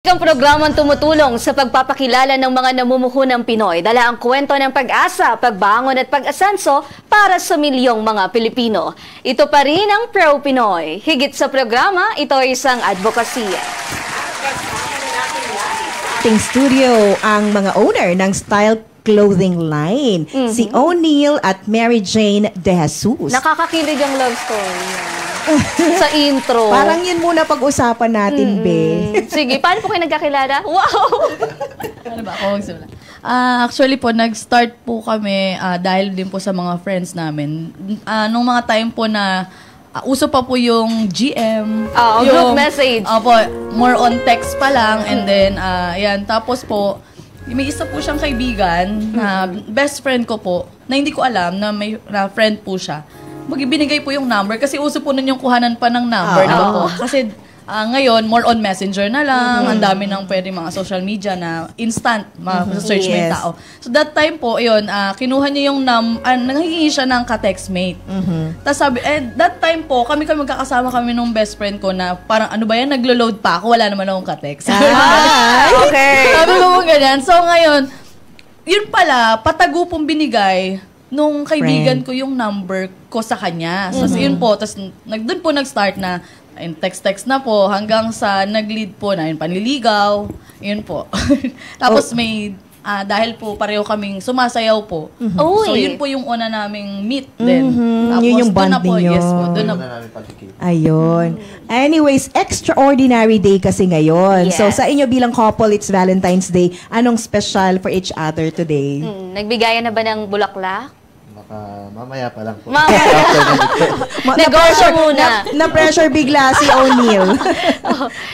Ang programang tumutulong sa pagpapakilala ng mga namumuhunang Pinoy, dala ang kwento ng pag-asa, pagbangon at pag-asenso para sa milyong mga Pilipino. Ito pa rin ang Pro Pinoy. Higit sa programa, ito ay isang advokasya. Ating studio ang mga owner ng Style Clothing Line, si O'Neil at Mary Jane De Jesus. Nakakakilig ang love story sa intro. Parang yun muna pag-usapan natin, be. Sige, paano po kayo nagkakilala? Wow! Ano ba? Actually po, nag-start po kami dahil din po sa mga friends namin. Nung mga time po na uso pa po yung GM. Group message. Po, more on text pa lang. And then, yan. Tapos po, may isa po siyang kaibigan na best friend ko po, na hindi ko alam na may friend po siya. Binigay po yung number kasi uso po nun yung kuhanan pa ng number. Po. Kasi ngayon, more on messenger na lang. Ang dami ng pwede mga social media na instant, search mo yung tao. So that time po, yun, kinuha niya yung nanghihingi siya ng ka-textmate. Tapos sabi, that time po, kami magkakasama kami nung best friend ko na parang ano ba yan, naglo-load pa ako, wala naman akong ka-text. Okay. Sabi ko mo ganyan. So ngayon, yun pala, patago pong binigay nung kaibigan ko yung number ko sa kanya. So, yun po. Tapos, doon po nag-start na, text-text na po, hanggang sa nag-lead po na yung panliligaw. Yun po. Tapos, may, dahil po pareho kaming sumasayaw po. So, yun po yung una naming meet din. Tapos, yun yung bond ninyo. Yes po. Doon na po. Ayun. Anyways, extraordinary day kasi ngayon. Yes. So, sa inyo bilang couple, it's Valentine's Day. Anong special for each other today? Nagbigayan na ba ng bulaklak? Mamaya pa lang po. Negosyo muna. Na-pressure bigla si O'Neil.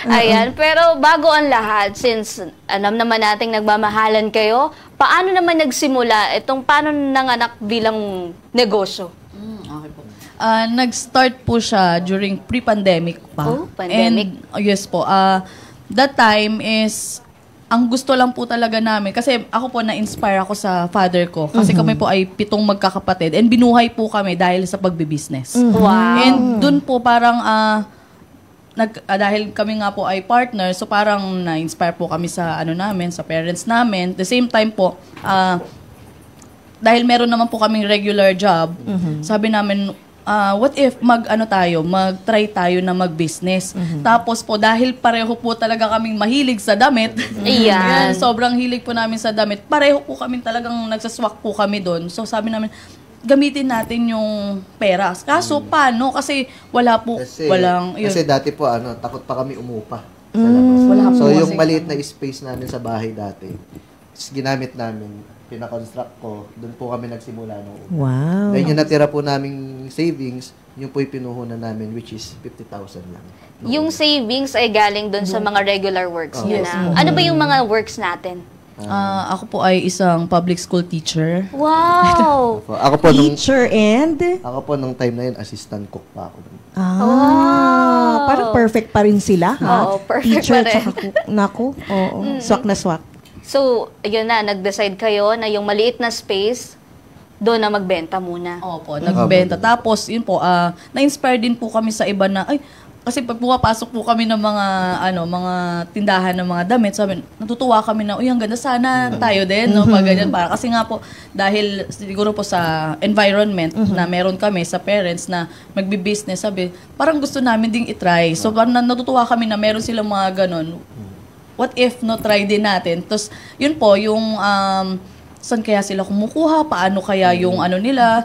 Ayan, pero bago ang lahat, since alam naman nating nagmamahalan kayo, paano naman nagsimula? Paano nanganak bilang negosyo? Okay po. Nag-start po siya during pre-pandemic pa. Oh, pandemic. And, yes po. That time is ang gusto lang po talaga namin, kasi ako po na-inspire ako sa father ko. Kasi kami po ay 7 magkakapatid. And binuhay po kami dahil sa pagbibusiness. Wow. And dun po parang, dahil kami nga po ay partner, so parang na-inspire po kami sa sa parents namin. At the same time po, dahil meron naman po kaming regular job, sabi namin, what if mag-try tayo na mag-business. Tapos po, dahil pareho po talaga kaming mahilig sa damit, yan, sobrang hilig po namin sa damit, pareho po kami talagang nagsaswak po kami doon. So sabi namin, gamitin natin yung pera. Kaso, paano? Kasi wala po, Kasi dati po, takot pa kami umupa sa labas. So yung maliit na space namin sa bahay dati, ginamit namin, pinakonstruct ko, doon po kami nagsimula nung una. Wow. Then yung natira po naming savings, yung po pinuhunan namin, which is 50,000 lang. Yung savings ay galing doon sa mga regular works nyo na. Ano ba yung mga works natin? Ako po ay isang public school teacher. Wow! Teacher and? Ako po nung time na yun, assistant cook pa ako. Parang perfect pa rin sila, ha? Oo, perfect Teacher pa rin. tsaka cook. Naku, swak na swak. So, ayun na, nag-decide kayo na yung maliit na space, doon na magbenta muna. Opo, nagbenta. Tapos, yun po, na-inspire din po kami sa iba na, kasi pag pumapasok po kami ng mga tindahan ng mga damit, sabi, natutuwa kami na, ang ganda, sana tayo din, no? Pag ganyan, kasi nga po, dahil siguro po sa environment na meron kami sa parents na magbi-business, sabi, parang gusto namin ding itry. So, parang natutuwa kami na meron silang mga ganon. What if try din natin? Tapos, yun po, yung saan kaya sila kumukuha, paano kaya yung nila.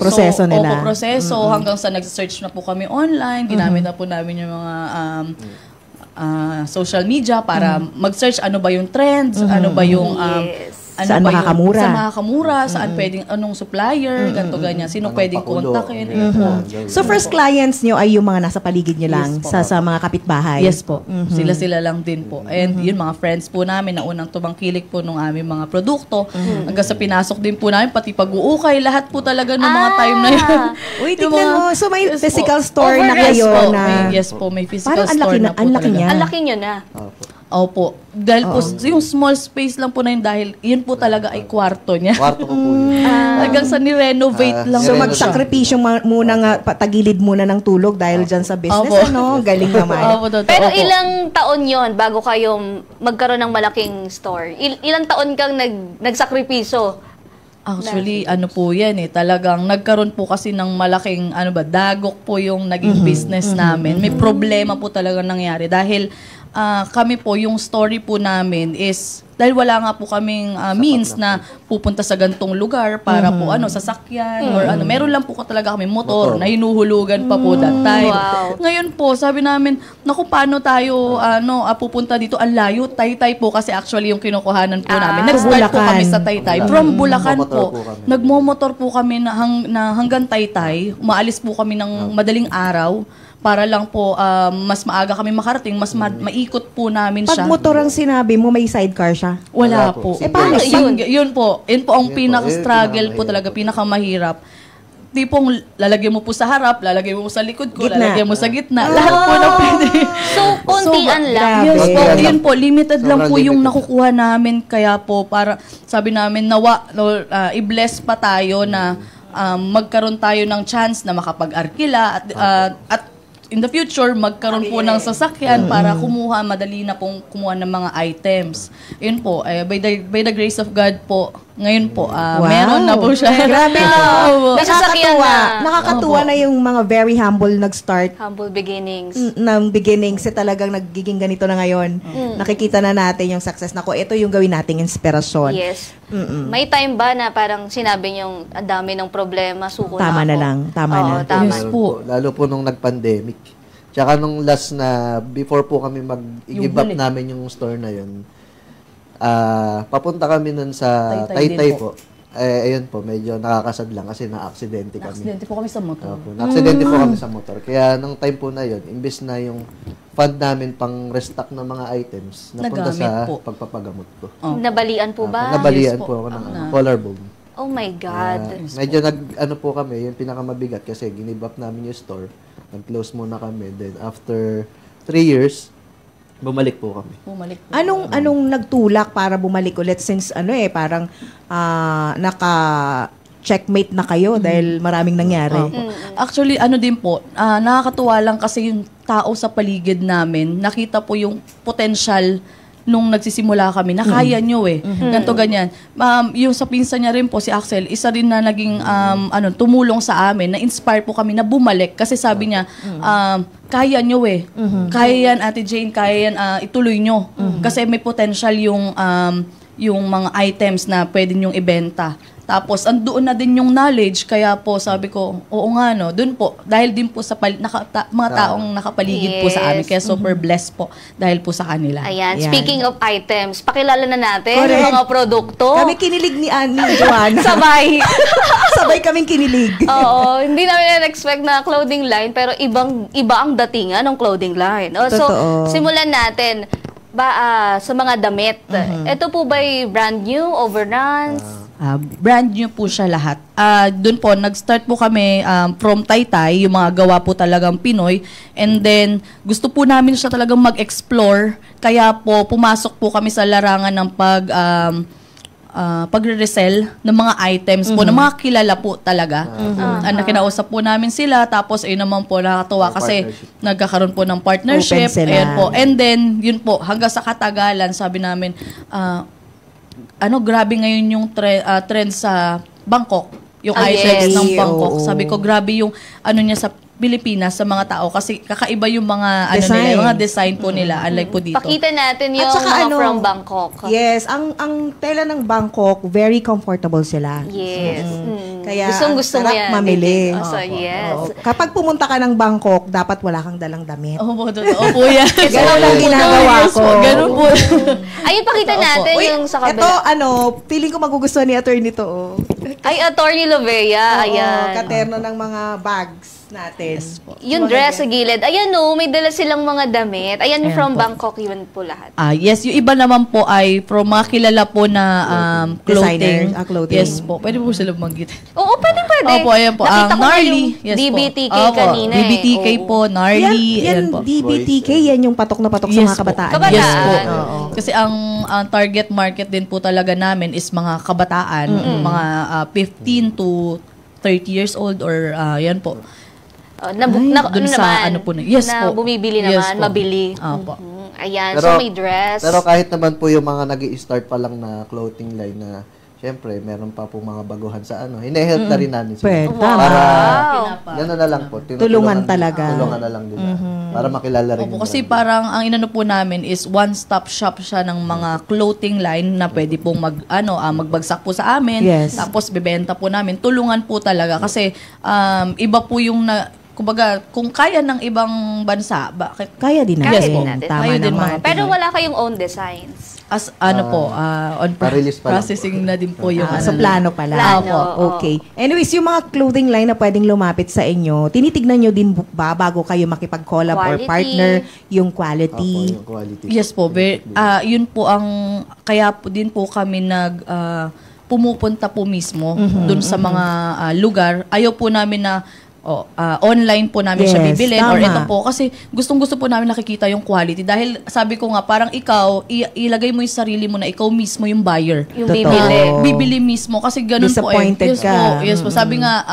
Proseso nila. Proseso, hanggang sa nag-search na po kami online, ginamit na po namin yung mga social media para mag-search ano ba yung trends, ano ba yung saan makakamura. Saan makakamura, saan pwedeng, anong supplier, ganito ganyan, sino pwedeng kontakin. So first clients nyo ay yung mga nasa paligid nyo lang, sa mga kapitbahay? Yes po. Sila lang din po. And yun, mga friends po namin na unang tumangkilik po nung aming mga produkto. Hanggang sa pinasok din po namin, pati pag-uukay, lahat po talaga nung mga time na yun. Uy, tignan mo. So may physical store na kayo na... Yes po, may physical parang store na po. Ang laki niya. Ang laki nyo na. Opo. Dahil po, yung small space lang po na yun, dahil yun po talaga ay kwarto niya. Kwarto ko po yun. Hanggang sa ni-renovate lang. So Nirenovate. magsakripisyo muna nga, patagilid muna ng tulog dahil dyan sa business, Opo. ano? Galing naman. Opo, totoo Pero po. ilang taon yon bago kayo magkaroon ng malaking store? Ilang taon kang nagsakripiso? Actually, ano po yan talagang nagkaroon po kasi ng malaking, dagok po yung naging business namin. May problema po talaga nangyari dahil kami po, yung story po namin is, dahil wala nga po kaming means na pupunta sa gantong lugar para po sasakyan or meron lang po talaga kami motor na hinuhulugan pa po that time. Wow. Ngayon po, sabi namin, naku, paano tayo pupunta dito? Ang layo, Taytay po kasi actually yung kinukuhanan po namin. Nag-start po Bulacan. kami sa Taytay. From Bulacan Nagmomotor po, po kami. nagmomotor po kami na hanggang Taytay. Umaalis po kami ng madaling araw para lang po mas maaga kami makarating, mas maikot po namin Pag siya. motor ang sinabi mo, may sidecar siya. Wala Wala po. po. Paano Yun po. Yun po ang Yun po. pinaka-struggle Yun po talaga, pinakamahirap. Tipong lalagyan mo po sa harap, lalagyan mo sa likod ko, Gitna. lalagyan mo sa gitna. Lahat po na pwede. So, kontian lang. Yes po, Kontian yun lang. po. Limited lang Sobrang po yung limited. nakukuha namin. Kaya po, para sabi namin, i-bless pa tayo na magkaroon tayo ng chance na makapag-arkila at in the future, magkaroon po ng sasakyan para madali na pong kumuha ng mga items. Yun po, by the grace of God po, ngayon po, meron na po siya. Grabe no. May sasakyan na. Nakakatuwa na yung mga very humble nag-start Humble beginnings. ng beginning sa talagang nagiging ganito na ngayon. Nakikita na natin yung success na ko. Ito yung gawin nating inspirasyon. Yes. May time ba na parang sinabi niyong ang dami ng problema, suko Tama na ako? lang, tama Oo, na. tama. Yes. Meron po. Lalo po nung nag-pandemic. Tsaka nung last na, before po kami mag-give up namin yung store na yun, papunta kami nun sa Taytay Taytay din po. Ayun po, medyo nakakasad lang kasi na-aksidente kami. Aksidente po kami sa motor. Opo, na-aksidente po kami sa motor. Kaya nung time po na yun, imbes na yung fund namin pang restock ng mga items, napunta Nagamit sa po. pagpapagamot ko. Nabalian po ba? Nabalian Yes po po. ako ng collarbone. Oh my God. Medyo po kami, yung pinakamabigat kasi give up namin yung store. Nag-close muna kami. Then after 3 years, bumalik po kami. Bumalik po. Anong nagtulak para bumalik ulit since parang naka-checkmate na kayo dahil maraming nangyari? Actually, din po, nakakatuwa lang kasi yung tao sa paligid namin, nakita po yung potential nung nagsisimula kami, na kaya nyo ganito, ganyan. Yung sa pinsan niya rin po, si Axel, isa rin na naging tumulong sa amin, na-inspire po kami na bumalik kasi sabi niya, kaya nyo kaya yan Ate Jane, kaya yan, ituloy nyo. Kasi may potential yung mga items na pwede nyong ibenta. Tapos, andoon na din yung knowledge. Kaya po, sabi ko, oo nga, doon po. Dahil din po sa mga taong nakapaligid po sa amin. Kaya super blessed po dahil po sa kanila. Ayan, Ayan. speaking of items, pakilala na natin Correct. yung mga produkto. Kami kinilig ni Joanna. Sabay. Sabay kaming kinilig. Oo, hindi namin na-expect na clothing line, pero iba ang datingan ng clothing line. So, Totoo. simulan natin sa mga damit. Ito po ba'y brand new, overruns? Brand new po siya lahat. Doon po, nag-start po kami from Taytay, yung mga gawa po talagang Pinoy. And then, gusto po namin siya talagang mag-explore. Kaya po, pumasok po kami sa larangan ng pagre-resell ng mga items po, ng mga kilala po talaga. Kinausap po namin sila, tapos ayun naman po, nakakatuwa kasi nagkakaroon po ng partnership. Open sila. Ayan po. And then, yun po, hanggang sa katagalan, sabi namin, grabe ngayon yung trend sa Bangkok, yung items yes. ng Bangkok. Oo. Sabi ko, grabe yung niya sa Pilipinas sa mga tao kasi kakaiba yung mga Design. yung mga design po nila, unlike po dito. Pakita natin yung At saka mga from Bangkok. Yes, ang tela ng Bangkok, very comfortable sila. Yes. Kaya Gustong-gusto mo sarap yan. mamili. So, yes. Oo. Kapag pumunta ka ng Bangkok, dapat wala kang dalang damit. Opo, totoo po yan. Ganun ang ginagawa Yes ko. po, ganun po. Ayun, pakita natin Uy, yung sa ito, kabila. feeling ko magugustuhan ni attorney to. Oh. Ay, Attorney Lovea. Ayan. Katerno ng mga bags natin. Yung dress sa gilid. Ayan may dala silang mga damit. Ayan, from Bangkok yun po lahat. Yes, yung iba naman po ay from mga kilala po na clothing. Designer, clothing. Yes po. Pwede po sila magit. Oo, pwede. pwede. Opo, ayan po. Nakita ko nga Gnarly. yung Yes DBTK po. Opo, kanina DBTK eh. po, Gnarly. Yan, Ayan po. DBTK, yan yung patok na patok sa Yes mga po. kabataan. Kabataan. Yes po. Oo. Kasi ang target market din po talaga namin is mga kabataan, mga 15 to 30 years old or yan po. Dun sa ano po na. Yes na po. bumibili Yes naman, po. mabili. Opo. Ayan, so may dress. Pero kahit naman po yung mga nag-i-start pa lang na clothing line na syempre, meron pa po mga baguhan sa ano. Hine-help na rin namin sila. Pwede. Para, Wow. gano'n na lang po. Tulungan talaga. Tulungan na lang nila. Para makilala rin Opo, nila. kasi parang ang inano po namin is one-stop shop siya ng mga clothing line na pwede pong magbagsak po sa amin. Yes. Tapos bebenta po namin. Tulungan po talaga kasi iba po yung kumbaga, kung kaya ng ibang bansa, bakit? Kaya din Kaya natin. din natin. Tama Kaya din naman. mga- Pero wala kayong own designs. As on pa-release pa lang processing na din po yung So, plano pala. Plano, Opo. oo. Okay. Anyways, yung mga clothing line na pwedeng lumapit sa inyo, tinitignan nyo din ba bago kayo makipag-collab or Quality. partner yung Opo, quality? yung quality. Yes po, yun po ang kaya po din po kami pumupunta po mismo dun sa mga lugar. Ayaw po namin na online po namin siya Yes, bibilin or tama. ito po kasi gustong-gusto po namin nakikita yung quality dahil sabi ko nga parang ikaw ilagay mo yung sarili mo na ikaw mismo yung buyer. Yung Totoo. bibili. Bibili mismo kasi ganun po Disappointed yes ka. po. Yes po. Sabi nga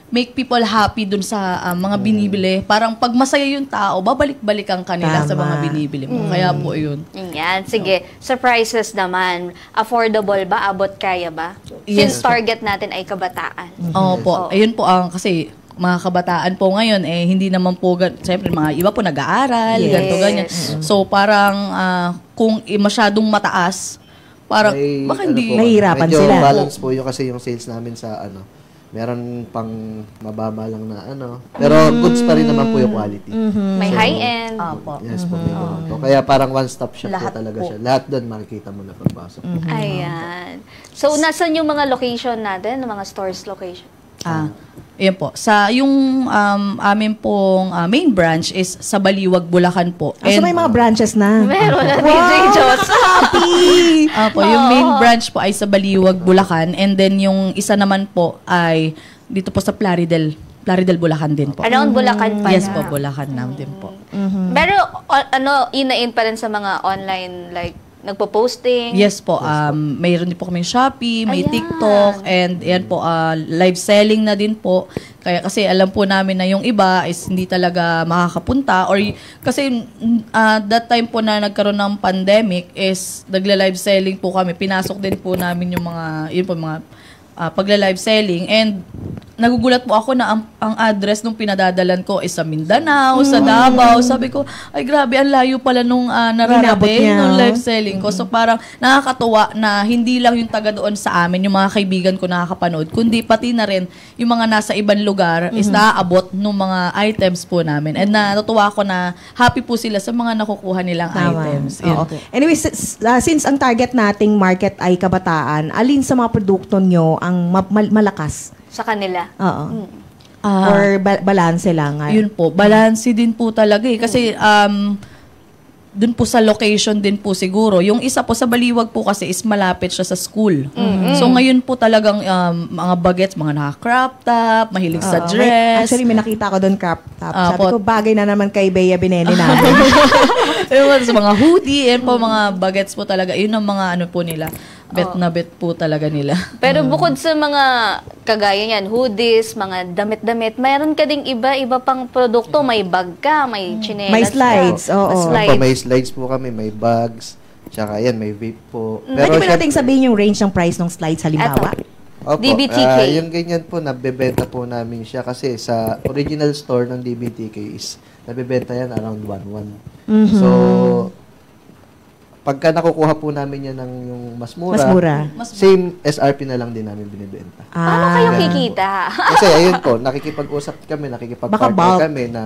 make people happy dun sa mga binibili. Parang pag masaya yung tao, babalik-balikan kanila sa Tama. mga binibili mo. Kaya po yun. Yan, sige. Sa prices naman, affordable ba? Abot kaya ba? Yes. Since target natin ay kabataan. Opo. Ayun po ang kasi mga kabataan po ngayon hindi naman po siyempre mga iba po nag-aaral, Yes. ganito ganyan. So parang kung masyadong mataas, parang May, baka ano hindi po, Mahihirapan medyo sila. balance po yung kasi yung sales namin sa meron pang mababa lang na pero goods pa rin naman po yung quality. May high-end. Opo. Yes po, may ganun po. Kaya parang one-stop shop Lahat po talaga po. siya. Lahat doon makikita mo na pagpasok. Ayan. So, nasan yung mga location natin? Mga stores location? Ayan po. Yung amin pong main branch is sa Baliwag, Bulacan po. So, may mga branches na. Meron na DJ Jos. Happy! Yung main branch po ay sa Baliwag, Bulacan. And then yung isa naman po ay dito po sa Plaridel, Bulacan din po. Around Bulacan pa Yes na. po, Bulacan na din po. Pero, in pa rin sa mga online, like, nagpo-posting? Yes po, mayroon din po kaming Shopee, may Ayan. TikTok, and yan po, live selling na din po. Kaya kasi alam po namin na yung iba is hindi talaga makakapunta or kasi that time po na nagkaroon ng pandemic is nagla-live selling po kami. Pinasok din po namin yung mga pagla-live selling and nagugulat po ako na ang address nung pinadadalan ko is sa Mindanao, sa Davao. Sabi ko, ay grabe, ang layo pala nung Inabot nararating niya. nung live selling ko. So parang nakakatuwa na hindi lang yung taga doon sa amin, yung mga kaibigan ko nakakapanood, kundi pati na rin yung mga nasa ibang lugar is naaabot ng mga items po namin. And natutuwa ako na happy po sila sa mga nakukuha nilang items. Yun Oo. po. Anyway, since ang target nating market ay kabataan, alin sa mga produkto nyo ang malakas? Sa kanila. Oo. Or balanse lang? Yun po, balance din po talaga eh. Kasi dun po sa location din po siguro. Yung isa po sa Baliwag po kasi is malapit siya sa school. So ngayon po talagang mga bagets, mga naka-crop top, mahilig sa dress. Actually, may nakita ko doon crop top. Sabi po. ko, bagay na naman kay Bea Bineli natin. Yung sa mga hoodie, yan po mga bagets po talaga. Yun ang mga ano po nila. Bet na bet po talaga nila. Pero bukod sa mga kagaya niyan, hoodies, mga damit-damit, mayroon ka ding iba-iba pang produkto. May bag ka, may chinelas May slides, ka. oo. Slides. May slides po kami, may bags, tsaka yan, may vape po. Pwede ba syempre- natin sabihin yung range ng price ng slides halimbawa? Eto. Opo, DBTK. Yung ganyan po, nabebenta po namin siya kasi sa original store ng DBTK is nabebenta yan around 1,100. So, pagka nakukuha po namin yan ng yung mas mura, Mas mura. same SRP na lang din namin binibenta. Paano kayo kikita? Kasi ayun po, nakikipag-usap kami, Baka nakikipag-partner bulk. kami na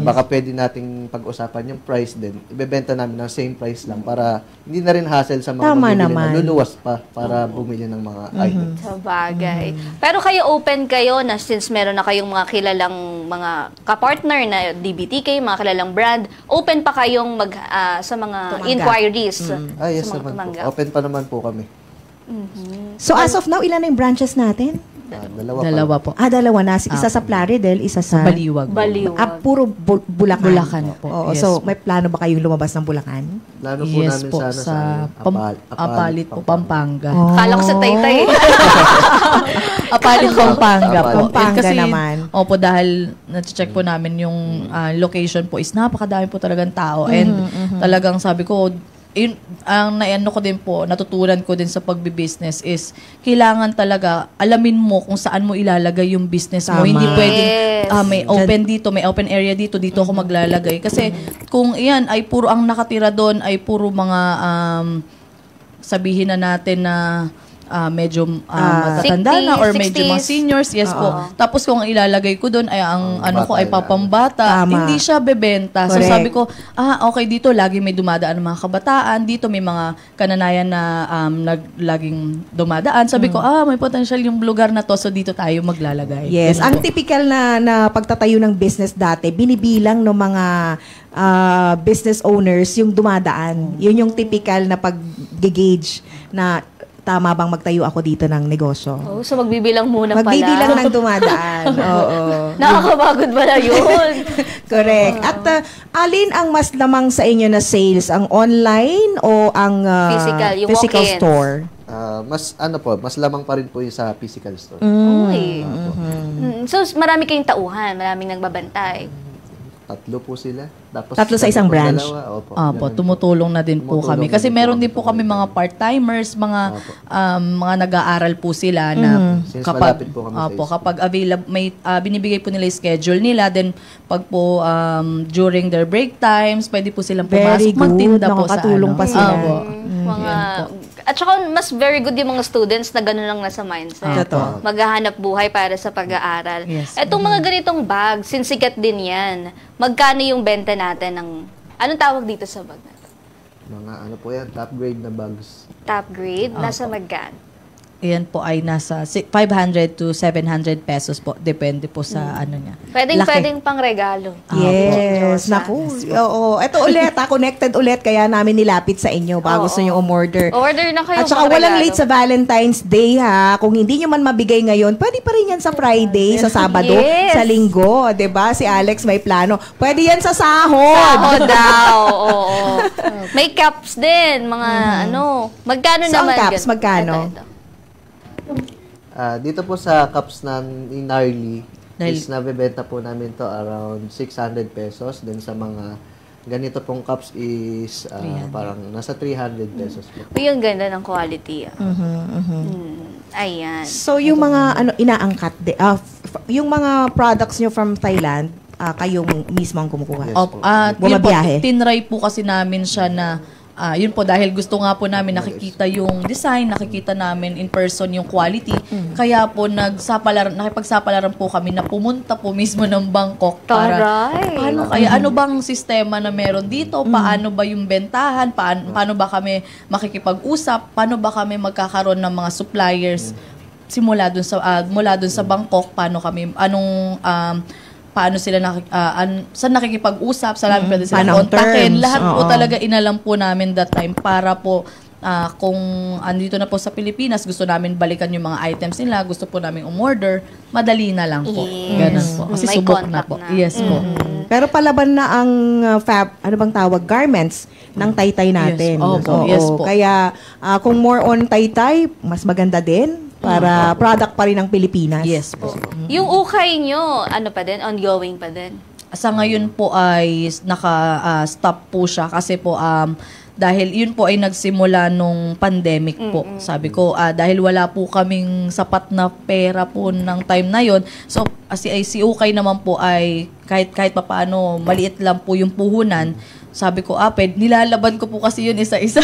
baka pwede nating pag-usapan yung price din. Ibebenta namin ng same price lang para hindi na rin hassle sa mga Tama mamimili naman. na luluwas pa para bumili ng mga items. Sa bagay. Pero kayo open kayo na since meron na kayong mga kilalang mga kapartner na DBTK, mga kilalang brand, open pa kayong sa mga Tumanggap. inquiries. Yes sa mga naman po. tumanggap. Open pa naman po kami. So as of now, ilan na yung branches natin? Dalawa po. Dalawa na. Isa sa Plaridel, isa sa Baliwag. Baliwag. Puro Bulacan. Bulacan po. Oo, Yes so po. may plano ba kayong lumabas ng Bulacan? Plano po Yes namin po, sana sa Apalit, po, Pampanga. Kala ko sa Taytay. Apalit, Pampanga po. Pampanga Kasi, naman. Opo, dahil na-check po namin yung location po is napakadami po talagang tao. And talagang sabi ko, yun, ang naano ko din po, natutunan ko din sa pagbi-business is kailangan talaga alamin mo kung saan mo ilalagay yung business mo. Tama. Hindi pwedeng Yes. may open dito, may open area dito ako maglalagay. Kasi kung iyan ay puro ang nakatira doon ay puro mga sabihin na natin na medyo matatanda na or 60s, medyo mga seniors, yes po. Tapos kung ilalagay ko doon ay ang ano ko ay papambata, Tama. hindi siya bebenta. So Correct. sabi ko, okay, dito lagi may dumadaan ng mga kabataan, dito may mga kananayan na laging dumadaan. Sabi ko, may potential yung lugar na to, so dito tayo maglalagay. Yes. Ganun Ang po. typical na pagtatayo ng business dati, binibilang ng mga business owners yung dumadaan. Yun yung typical na pag-gauge na tama bang magtayo ako dito ng negosyo. Oh, so magbibilang muna Magbibilang pala. ng dumadaan. Oo. Nakakapagod pala yun. Correct. At alin ang mas lamang sa inyo na sales? Ang online o ang Physical, yung physical walk-ins? store? Mas lamang pa rin po yung sa physical store. Uy. So, marami kayong tauhan, maraming nagbabantay. 3 po sila. Tapos 3 sa isang po branch? dalawa. Opo. Opo, Ganun. tumutulong na din po Tumutulong kami. na Kasi din po meron kami din po kami mga part-timers, mga nag-aaral po sila na Since malapit po kami sa school. kapag available, may binibigay po nila yung schedule nila. Then, pag po during their break times, pwede po silang Very pumasok, good. magtinda po sa Nakakatulong pa sila. Opo. Mga at saka mas very good yung mga students na gano'n lang nasa mindset. Totoo. Maghahanap buhay para sa pag-aaral. Yes. Etong mga ganitong bag, sinsikat din yan. Magkano yung benta natin ng, anong tawag dito sa bag natin? Mga ano po yan, top grade na bags. Top grade, nasa magkano? Ayan po ay nasa 500 to 700 pesos po. Depende po sa ano niya. Pwedeng pang regalo. Yes. Diyosa. Naku. Oo. Ito ulit, connected ulit. Kaya namin nilapit sa inyo bago gusto nyo umorder. Order na kayo. At saka pang walang regalo. late sa Valentine's Day ha. Kung hindi nyo man mabigay ngayon, pwede pa rin yan sa Friday, sa Sabado, Yes. sa Linggo. 'Di ba? Si Alex may plano. Pwede yan sa sahod. Sahod daw. Oo. May caps din. Mga magkano So, ang naman? caps, magkano? Ito. Dito po sa cups na ni Gnarly, Dahil- is nabebenta po namin to around 600 pesos. Then sa mga ganito pong cups is parang nasa 300 pesos po. Uy, ang ganda ng quality. Ayan. So, yung mga inaangkat, yung mga products nyo from Thailand, kayong mismo ang kumukuha. Yes. Yun po, Bumabiyahe. tinry po kasi namin siya na yun po, dahil gusto nga po namin nakikita yung design, nakikita namin in person yung quality. Kaya po nakipagsapalaran po kami na pumunta po mismo ng Bangkok para Taray. ano bang sistema na meron dito, paano ba yung bentahan, paano ba kami makikipag-usap, paano ba kami magkakaroon ng mga suppliers mula dun sa Bangkok, paano sila saan nakikipag-usap, saan namin pwede sila Paano ang kontakin. terms? Lahat po Oo. talaga inalam po namin that time para po kung andito na po sa Pilipinas, gusto namin balikan yung mga items nila, gusto po namin umorder, madali na lang po. Yes. Ganun po. Kasi May subok na contact po. na. Yes po. Pero palaban na ang ano bang tawag, garments ng taytay natin. Yes. Opo. Oo. Yes po. Kaya kung more on taytay, mas maganda din para product pa rin ng Pilipinas. Yes po. Yung ukay nyo, ano pa din? Ongoing pa din? Sa ngayon po ay naka-stop po siya kasi po dahil yun po ay nagsimula nung pandemic po. Sabi ko, dahil wala po kaming sapat na pera po ng time na yon. So, si Ukay naman po ay kahit papaano maliit lang po yung puhunan. Sabi ko, nilalaban ko po kasi yun isa-isa.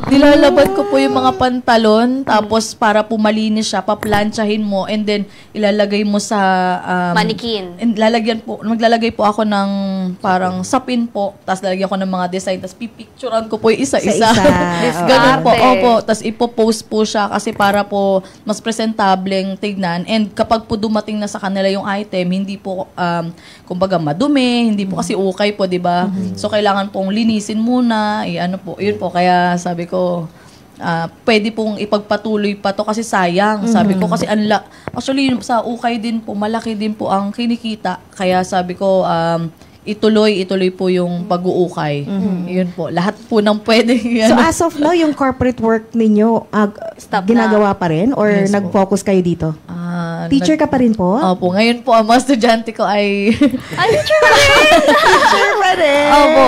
Nilalaban ko po yung mga pantalon, tapos para po malinis siya, paplansyahin mo, and then ilalagay mo sa Manikin. and maglalagay po ako ng parang sapin po, tapos lalagyan ko ng mga design, tapos pipicturean ko po yung isa-isa. Isa-isa. Ganun po. Arte. Opo. Tapos ipopost po siya kasi para po mas presentableng tignan. And kapag po dumating na sa kanila yung item, hindi po, kumbaga madumi, hindi po kasi ukay po, di ba? So, kailangan pong linisin muna, ano po, yun po. Kaya sabi ko, pwede pong ipagpatuloy pa to kasi sayang. Sabi ko kasi actually sa ukay din po, malaki din po ang kinikita. Kaya sabi ko, ituloy po yung pag-uukay. Yun po. Lahat po ng pwede. So as of now, yung corporate work ninyo, Stop ginagawa pa rin? Or Yes, nag-focus kayo dito? Ah, Teacher ka pa rin po? Opo. Ngayon po, ang mga estudyante ko ay... Ay, teacher ka rin! Teacher pa rin! Opo.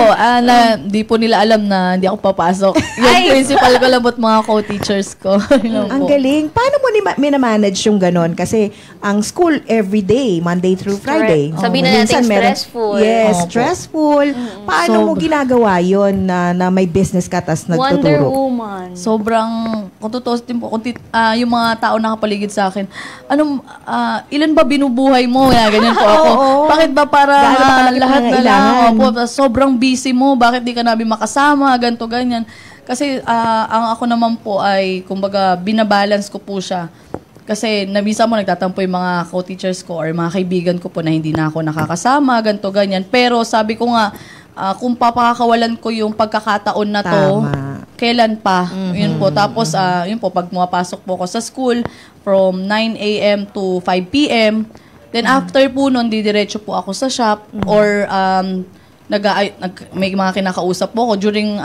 Di po nila alam na hindi ako papasok. Yung principal ko lang at mga co-teachers ko. Yun Ang po. galing. Paano mo minamanage yung ganon? Kasi ang school every day, Monday through Friday. Correct. Sabihin na natin Minsan stressful. Yes, Opo. stressful. Paano mo ginagawa yon na may business ka tas Wonder nagtuturo? Woman. Sobrang, kung totoo din po, yung mga tao nakapaligid sa akin, ilan ba binubuhay mo? Ganyan po ako. Oo. Bakit ba para Gaano ba kalaki lahat na pangangailangan? lang? Opo, sobrang busy mo. Bakit di ka namin makasama? Ganto, ganyan. Kasi ang ako naman po ay, kumbaga, binabalance ko po siya. Kasi nabisa mo, nagtatampo yung mga co-teachers ko or mga kaibigan ko po na hindi na ako nakakasama, ganto, ganyan. Pero sabi ko nga, kung papakawalan ko yung pagkakataon na to, Tama. kailan pa? Yun po. Tapos, yun po, pag pumapasok po ako sa school, from 9 a.m. to 5 p.m., then after po nun, didiretso po ako sa shop, or may mga kinakausap po ako during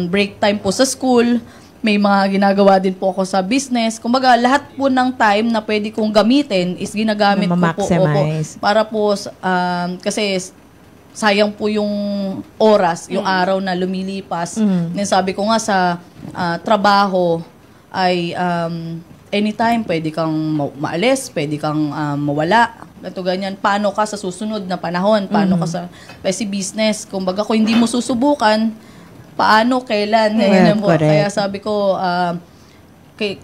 break time po sa school, may mga ginagawa din po ako sa business. Kumbaga, lahat po ng time na pwede kong gamitin is ginagamit ko po. Ma-maximize. Para po, kasi sayang po yung oras, yung araw na lumilipas. Then sabi ko nga sa trabaho ay anytime pwede kang maalis, pwede kang mawala. Ganito ganyan. Paano ka sa susunod na panahon? Paano ka sa kasi business? Kumbaga, kung hindi mo susubukan, paano, kailan? Ganyan po. Correct. Kaya sabi ko,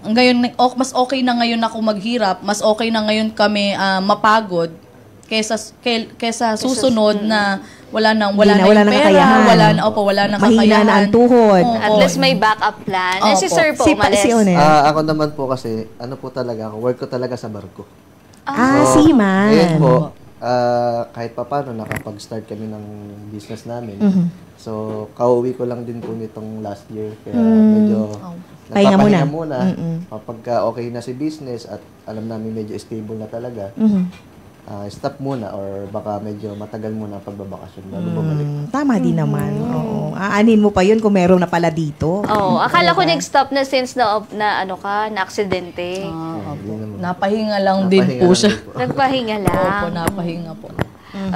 ngayon, mas okay na ngayon ako maghirap, mas okay na ngayon kami mapagod kesa susunod na wala na Wala yung na pera, kakayahan. wala na Mahina kakayahan. na ang tuhod. Oo. At least may backup plan. Si Opo. Sir po, Si umalis. Oner. Ako naman po kasi, po talaga ako, work ko talaga sa barko. Seaman. Ngayon po, kahit pa paano, nakapag-start kami ng business namin. So, kauwi ko lang din po nitong last year. Kaya medyo Pahinga nagpapahinga muna. muna. Kapag okay na si business at alam namin medyo stable na talaga, stop muna or baka medyo matagal muna ang pagbabakasyon bago bumalik. Tama din naman. Oo. Aanin mo pa yun kung meron na pala dito. Oo, akala ko nag-stop na since na-aksidente. Napahinga lang din Napahinga po lang siya. din po. Nagpahinga lang. Opo, napahinga po.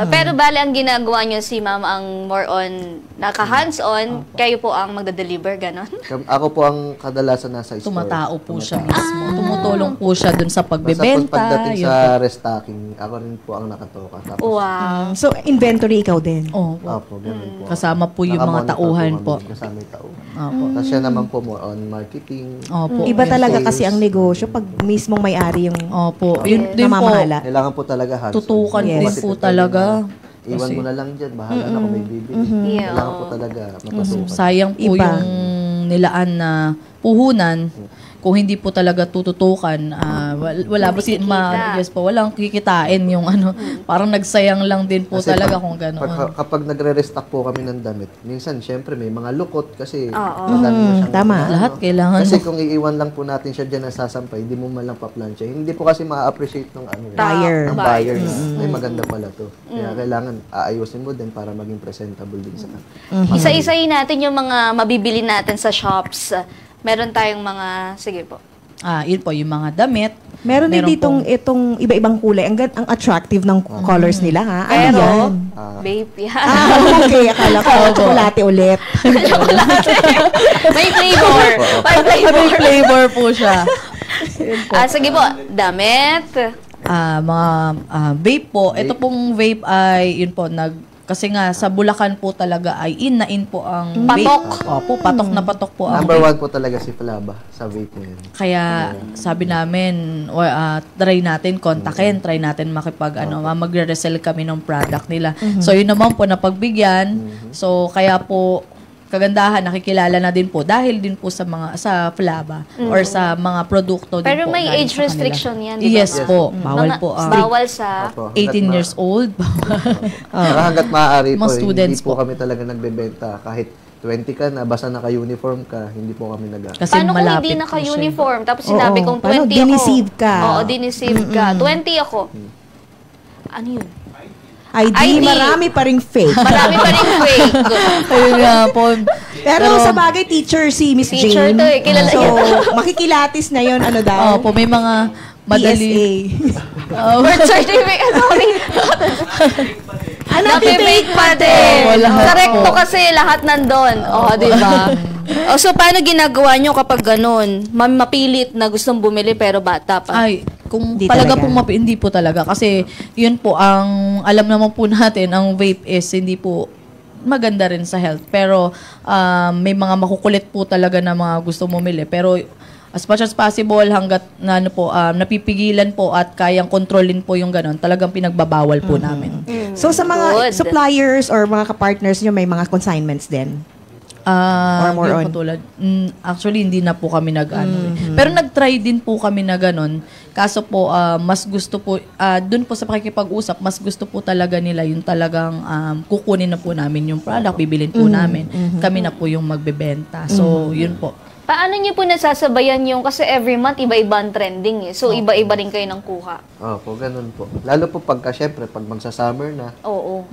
Pero bale, ang ginagawa niyo si ma'am ang more on, naka-hands-on, kayo po ang magda-deliver, ganon? Ako po ang kadalasan nasa store. Tumatao po siya mismo. Tumutulong po siya dun sa Basta pagbebenta. pagdating Yun sa restocking, ako rin po ang nakatoka. Tapos, Wow. So, inventory ikaw din. po. Opo, ganun po. Kasama po yung mga Nakamonitor tauhan kami, po. Kasama yung tauhan. Opo. Tapos siya naman po more on marketing. Opo. Iba talaga Sales. kasi ang negosyo pag mismong may-ari yung Opo. Yun din po. namamahala. Kailangan po talaga hands-on. Tutukan Yes. din Kasi po pag talaga. Iwan mo na lang dyan, bahala na kung may bibili. Yeah. Kailangan po talaga matutukan. Sayang po Iba. yung nilaan na puhunan. Kung hindi po talaga tututukan, wala po yes po, walang kikitain yung parang nagsayang lang din po Kasi talaga pag- kung ganoon. Kapag nagre-restock po kami ng damit, minsan, syempre, may mga lukot kasi madami na siyang tama. Lahat kailangan Kasi kung iiwan lang po natin siya dyan na sasampay, hindi mo man lang pa-plancha. Hindi po kasi ma-appreciate ng Buyer. ng buyers. Ay, maganda pala to. Kaya kailangan aayusin mo din para maging presentable din sa kanila. Isa-isahin natin yung mga mabibili natin sa shops. Meron tayong mga, sige po. Yun po, yung mga damit. Meron din ditong itong iba-ibang kulay. Ang attractive ng colors nila, ha? Ano Pero, yan? babe yan. Okay. Akala ko, tsokolate ulit. May flavor. May May flavor. flavor po siya. Sige po, damit. Mga vape po. Ito pong vape ay, yun po, kasi nga sa Bulacan po talaga ay in po ang vape. Patok. Opo, patok na patok po ang Number vape. 1 po talaga si Flaba sa vape na yun. Kaya sabi namin, try natin kontakin, try natin magre-resell kami ng product nila. So yun naman po napagbigyan. So kaya po kagandahan nakikilala na din po dahil din po sa Flaba or sa mga produkto din Pero po. may galing age sa kanila. restriction yan, di ba? Yes po, bawal Mga- po. Bawal sa... Opo, 18 years old. Saka hanggat maaari po, Mga hindi students po po. kami talaga nagbebenta kahit 20 ka na, basta naka-uniform ka, hindi po kami Kasi Paano kung malapit hindi po naka-uniform? Tapos sinabi Oo. kong 20 Paano? ako. Diniceive ka. Oo, diniceive ka. 20 ako. Ano yun? ID, marami pa ring fake. Marami pa rin fake. Ayun nga po. Pero sa bagay, teacher si Miss Teacher Jane. to eh, kilala So, yan. makikilatis na yon ano daw? Po, may mga madali. PSA. Birth certificate. Sorry. Napi-fake pa din. Wala Sa po. recto kasi lahat nandun. Di ba? So, paano ginagawa nyo kapag ganun? Mapilit na gustong bumili pero bata pa. Ay, kung Hindi talaga talaga. pong hindi po talaga. Kasi, yun po, ang alam naman po natin, ang vape is hindi po maganda rin sa health. Pero, may mga makukulit po talaga na mga gusto bumili. Pero, as much as possible, hanggat na, napipigilan po at kayang kontrolin po yung ganon, talagang pinagbabawal po namin. So, sa mga Good. suppliers or mga kapartners nyo, may mga consignments din? Or more Yung on? patulad, actually, hindi na po kami nag-ano. Pero nag-try din po kami na ganon. Kaso po, mas gusto po, dun po sa pakikipag-usap, mas gusto po talaga nila yung talagang kukunin na po namin yung product, bibilin po namin. Kami na po yung magbebenta. So, yun po. Paano nyo po nasasabayan yung, kasi every month, iba-iba ang trending eh. So, iba-iba rin kayo ng kuha. Opo, ganun po. Lalo po pagka, syempre, pag magsa-summer na, Oo.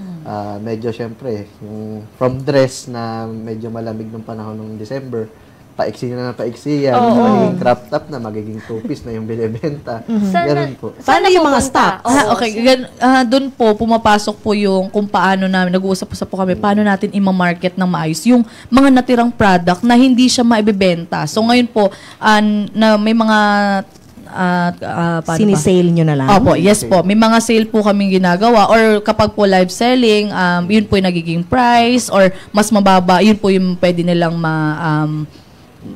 medyo syempre, yung from dress na medyo malamig ng panahon ng December, paiksi na paiksi yan, magiging crop top na, magiging two-piece na yung binibenta. Ganun po. Paano yung mga pupunta? stocks? Oo. Okay, doon po pumapasok po yung kung paano namin, nag-uusap po kami, paano natin i-market ng maayos yung mga natirang product na hindi siya maibebenta. So ngayon po, na may mga paano ba? Sinisale nyo na lang? Opo, yes po. May mga sale po kaming ginagawa or kapag po live selling, yun po yung nagiging price or mas mababa, yun po yung pwede nilang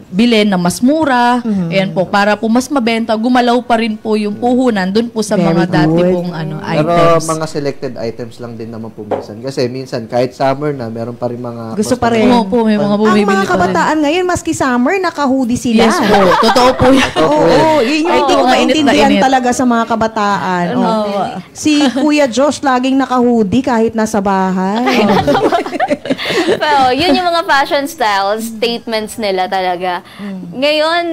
bilhin na mas mura. Ayan po, para po mas mabenta, gumalaw pa rin po yung puhunan doon po sa Very mga dati good. pong Pero items. mga selected items lang din naman po minsan. Kasi minsan, kahit summer na, meron pa rin mga... Gusto pa customer- rin. Oo po, may mga Ang bumibili mga pa rin. kabataan ngayon, maski summer, naka-hoodie sila. Yes po, totoo po yun. Oo, yun yung hindi ko Oo, mainit na maintindihan init. talaga sa mga kabataan. Oo. Si Kuya Josh laging naka-hoodie kahit nasa bahay. Pero yun yung mga fashion styles, statements nila talaga. Ngayon,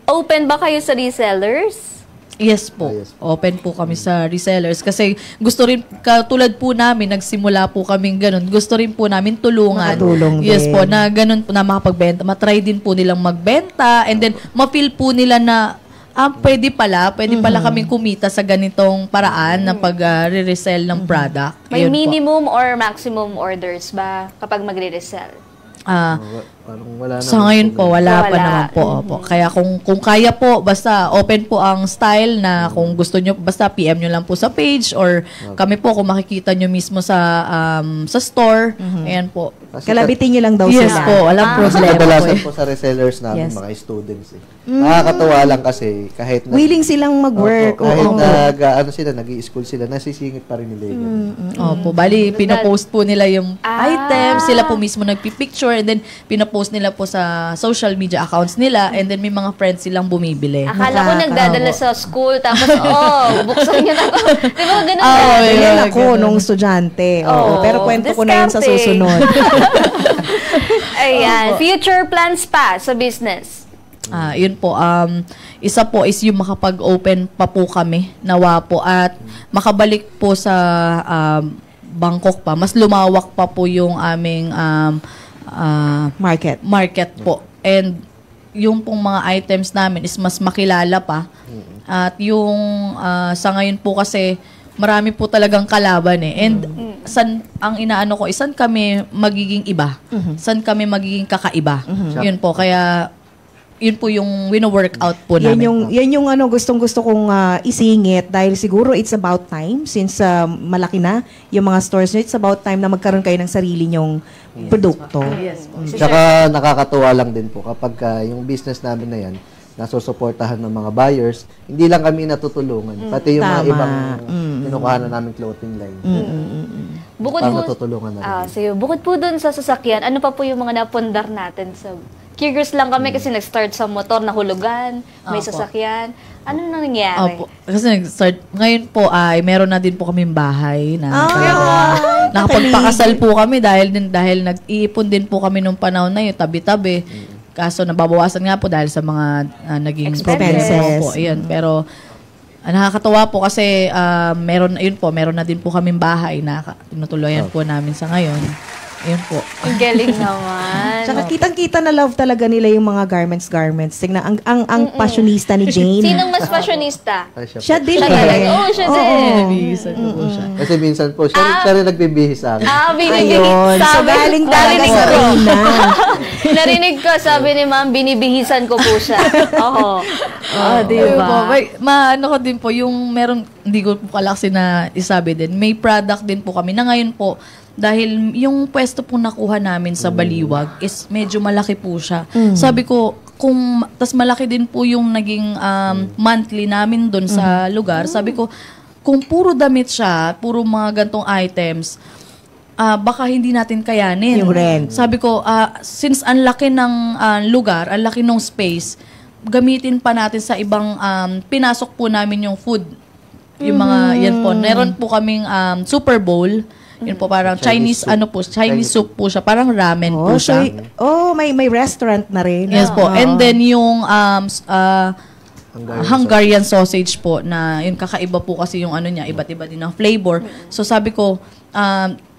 open ba kayo sa resellers? Yes po. Yes Open po kami sa resellers kasi gusto rin, katulad po namin, nagsimula po kaming ganun. Gusto rin po namin tulungan. Makatulong Yes din. po, na ganun po na makapagbenta. Matry din po nilang magbenta and then ma-feel po nila na pwede pala kaming kumita sa ganitong paraan na pag-re-resell ng product. May Ayun po. minimum or maximum orders ba kapag magre-resell? Parang wala na. Sa ngayon po, wala pa Wala. naman po. Opo. Kaya kung kaya po, basta open po ang style na kung gusto nyo, basta PM nyo lang po sa page or kami po kung makikita nyo mismo sa store. Ayan po. Kasi Kalabitin nyo lang daw Yes sila. po, walang Kasi problema po. kadalasan eh. po sa resellers namin, Yes. mga students eh. Nakakatawa lang kasi kahit na... Willing silang mag-work. Opo, kahit Oo. nag-i-school sila, nasisingit pa rin nila yun. Opo, bali, pinopost po nila yung items, sila po mismo nagpipicture, and then pinopost nila po sa social media accounts nila, and then may mga friends silang bumibili. Akala ko nagdadala sa school, tapos, buksan nyo na to. Di ba, ganun Oo, ba? eh. Ganyan ako nung estudyante. Oo. Oo. Pero kwento ko na yun sa Diskarte. susunod. Ayan, future plans pa sa business. Yun po, isa po is yung makapag-open pa po kami, nawa po, at makabalik po sa Bangkok pa. Mas lumawak pa po yung aming Market. market po. And yung pong mga items namin is mas makilala pa. At yung sa ngayon po kasi marami po talagang kalaban eh. And san ang inaano ko, saan kami magiging iba? Saan kami magiging kakaiba? Yun po, kaya yun po yung wino-workout po namin. Yan yung gustong-gusto kong isingit dahil siguro it's about time since malaki na yung mga stores nyo. It's about time na magkaroon kayo ng sarili nyong produkto. Yes po. Tsaka nakakatuwa lang din po kapag yung business namin na yan, nasusuportahan ng mga buyers, hindi lang kami natutulungan, pati yung mga Tama. ibang kinukuha na namin clothing line. Bukod Parang po, natutulungan na rin. sige, bukod po dun sa sasakyan, ano pa po yung mga napundar natin sa... Curious lang kami kasi nag-start sa motor na hulugan, may Opo. sasakyan. Ano nangyari? Opo. Kasi nag-start, ngayon po ay meron na din po kaming bahay na nakapagpakasal po kami dahil nag-iipon din po kami nung panahon na yun, tabi-tabi. Kaso nababawasan nga po dahil sa mga naging Expenses. po. Ayun, pero nakakatawa po kasi meron na din po kaming bahay na tinutuloyan po namin sa ngayon. Ayun po. Ang galing naman. Tsaka kitang-kita na love talaga nila yung mga garments. Tingnan, ang fashionista ni Jane. Sinong mas fashionista? Ay, siya po. Siya din Siya talaga. Oo, siya din. Nabihisan ko po siya. Kasi minsan po, siya rin nagbibihis sa akin. Binibihis. Ayun. So, galing talaga sa Reyna. Narinig ko, sabi ni ma'am, binibihisan ko po siya. Oo. Di Ayun po, ba? ano ko din po, yung meron, hindi ko po kalaksi na isabi din, may product din po kami na ngayon po, dahil yung pwesto po nakuha namin sa Baliwag is medyo malaki po siya. Sabi ko, tas malaki din po yung naging monthly namin doon sa lugar. Sabi ko, kung puro damit siya, puro mga gantong items, baka hindi natin kayanin. Yung rent. Sabi ko, since ang laki ng lugar, ang laki ng space, gamitin pa natin sa ibang, pinasok po namin yung food. Yung mga, yan po. Meron po kaming Super Bowl. Yun po, parang Chinese soup po siya. Parang ramen po siya. May restaurant na rin. Yes po. And then yung Hungarian sausage po na yun kakaiba po kasi yung ano niya, iba't iba din ang flavor. So sabi ko,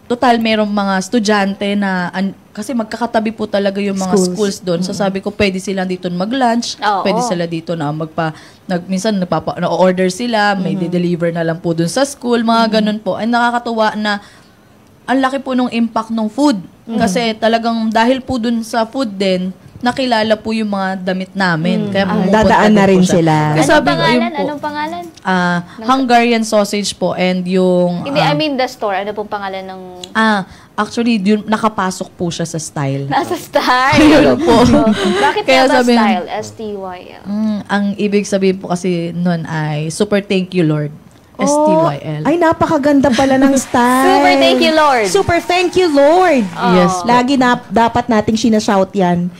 total merong mga estudyante na kasi magkakatabi po talaga yung mga schools doon. So sabi ko, pwede sila dito mag-lunch, pwede sila dito na minsan na-order sila, may de-deliver na lang po doon sa school, mga ganun po. Ay nakakatuwa na ang laki po ng impact ng food. Kasi talagang dahil po dun sa food din, nakilala po yung mga damit namin. Kaya dadaan na rin sila. Kasi Anong pangalan? Anong pangalan? Hungarian sausage po and yung... Hindi, I mean the store. Ano pong pangalan ng... actually, yun, nakapasok po siya sa style. Nasa style. Yun po. Bakit Kaya nga ba sabi- style? S-T-Y-L. Ang ibig sabihin po kasi nun ay super thank you, Lord. S-T-Y-L. Ay, napakaganda pala ng style. Super thank you, Lord. Super thank you, Lord. Yes. Lagi dapat nating sinashout yan.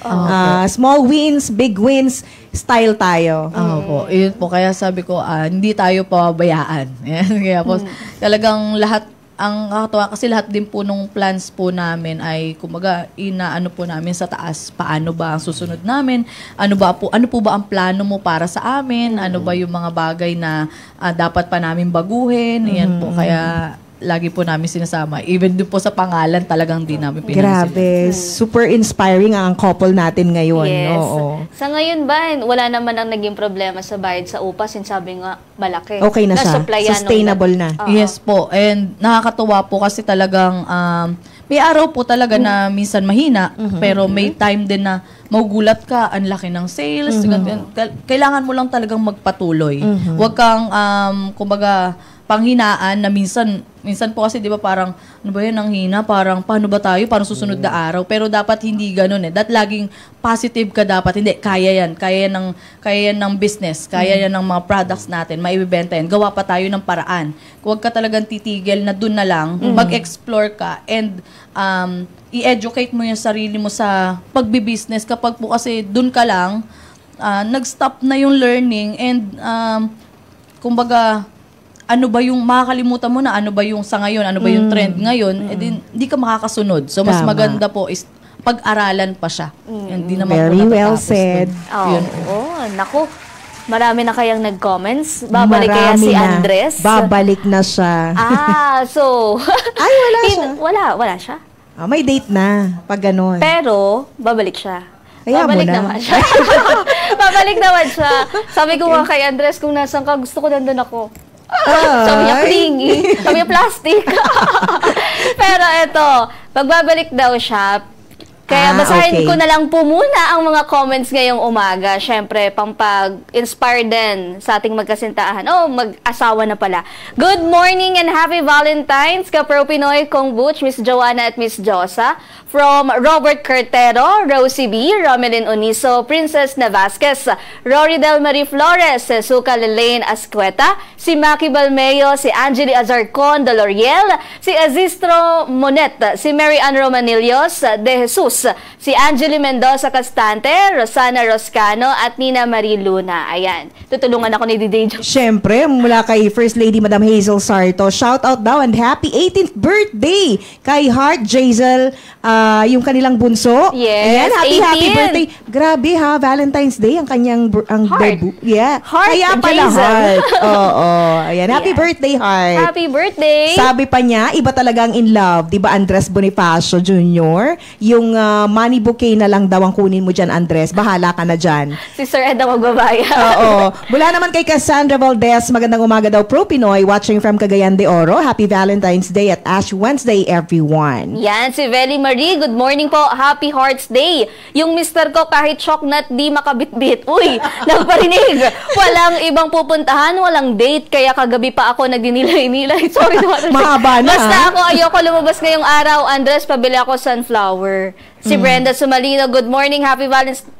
Small wins, big wins, style tayo. Po. Yun po. Kaya sabi ko, hindi tayo pababayaan. Yan. Kaya po, talagang lahat, ang nakakatawa kasi lahat din po nung plans po namin ay kumaga inaano po namin sa taas paano ba ang susunod namin, ano po ba ang plano mo para sa amin, ano ba yung mga bagay na dapat pa namin baguhin. Yan po, kaya lagi po namin sinasama. Even din po sa pangalan talagang di namin pinansin. Grabe. Super inspiring ang couple natin ngayon. Yes. Oo. Sa ngayon ba, wala naman ang naging problema sa bayad sa upa since sabi nga malaki. Okay na siya. Nasupplyan Sustainable na. Yes po. And nakakatuwa po kasi talagang may araw po talaga na minsan mahina, pero may time din na magugulat ka, ang laki ng sales. Kailangan mo lang talagang magpatuloy. Huwag kang, kumbaga, panghinaan na minsan po kasi 'di ba parang ano ba 'yan ang hina, parang paano ba tayo, paano susunod na araw, pero dapat hindi ganoon laging positive ka dapat, hindi kaya yan ng business, kaya yan ng mga products natin, maibebenta yan, gawa pa tayo ng paraan. Huwag ka talagang titigil na doon na lang, mag-explore ka and i-educate mo yung sarili mo sa pagbi-business. Kapag po kasi doon ka lang, nag-stop na yung learning and kumbaga ano ba yung makakalimutan mo na ano ba yung sa ngayon, ano ba yung trend ngayon, hindi ka makakasunod. So, mas Tama. maganda po is pag-aralan pa siya. Hindi naman Very po well natatapos said. dun. Yun. Naku. Marami na kayang nag-comments. Babalik kaya Marami si na. Andres? Babalik na siya. So... Ay, wala siya. Wala siya. May date na. Pag ganun. Pero, babalik siya. Hayaan mo Babalik na. naman siya. Babalik naman siya. Sabi ko nga kay Andres, kung nasan ka, gusto ko nandun ako. Sabi niya, clingy. Sabi niya, plastic. Pero ito, pagbabalik daw siya, kaya basahin ko na lang po muna ang mga comments ngayong umaga. Siyempre, pampag-inspire din sa ating magkasintahan. Mag-asawa na pala. Good morning and happy Valentine's, Kapro Pinoy, Kong Butch, Miss Joanna at Miss Josa. From Robert Cartero, Rosie B, Romelyn Uniso, Princess Navasquez, Rory Del Marie Flores, Suka Lelaine Ascueta, si Maki Balmeo, si Angeli Azarcon Doloriel, si Azistro Monet, si Mary Ann Romanillos De Jesus, Cruz, si Angeli Mendoza Castante, Rosana Roscano, at Nina Marie Luna. Ayan, tutulungan ako ni DJ Jo. Siyempre, mula kay First Lady Madam Hazel Sarto, shout out daw and happy 18th birthday kay Heart Jazel, yung kanilang bunso. Yes, Ayan, happy 18. birthday. Grabe ha, Valentine's Day ang kanyang Heart. debut. Yeah. Heart Kaya pala Jazel. Heart. Oo. Ayan, happy Yeah. birthday, Heart. Happy birthday! Sabi pa niya, iba talagang in love. Di ba, Andres Bonifacio Jr.? Yung money bouquet na lang daw ang kunin mo dyan, Andres. Bahala ka na dyan. Si Sir Ed ang magbabayad. Oo. Mula naman kay Cassandra Valdez, magandang umaga daw, Pro Pinoy, watching from Cagayan de Oro. Happy Valentine's Day at Ash Wednesday, everyone. Yan, si Veli Marie, good morning po. Happy Hearts Day. Yung mister ko kahit choknut di makabitbit. Uy, nagparinig. Walang ibang pupuntahan, walang date, kaya kagabi pa ako nagdinilay-nilay. Sorry naman. Mahaba na, Basta ha? ako, ayoko lumabas ngayong araw. Andres, pabili ako sunflower. Si Brenda Sumalino, good morning. Happy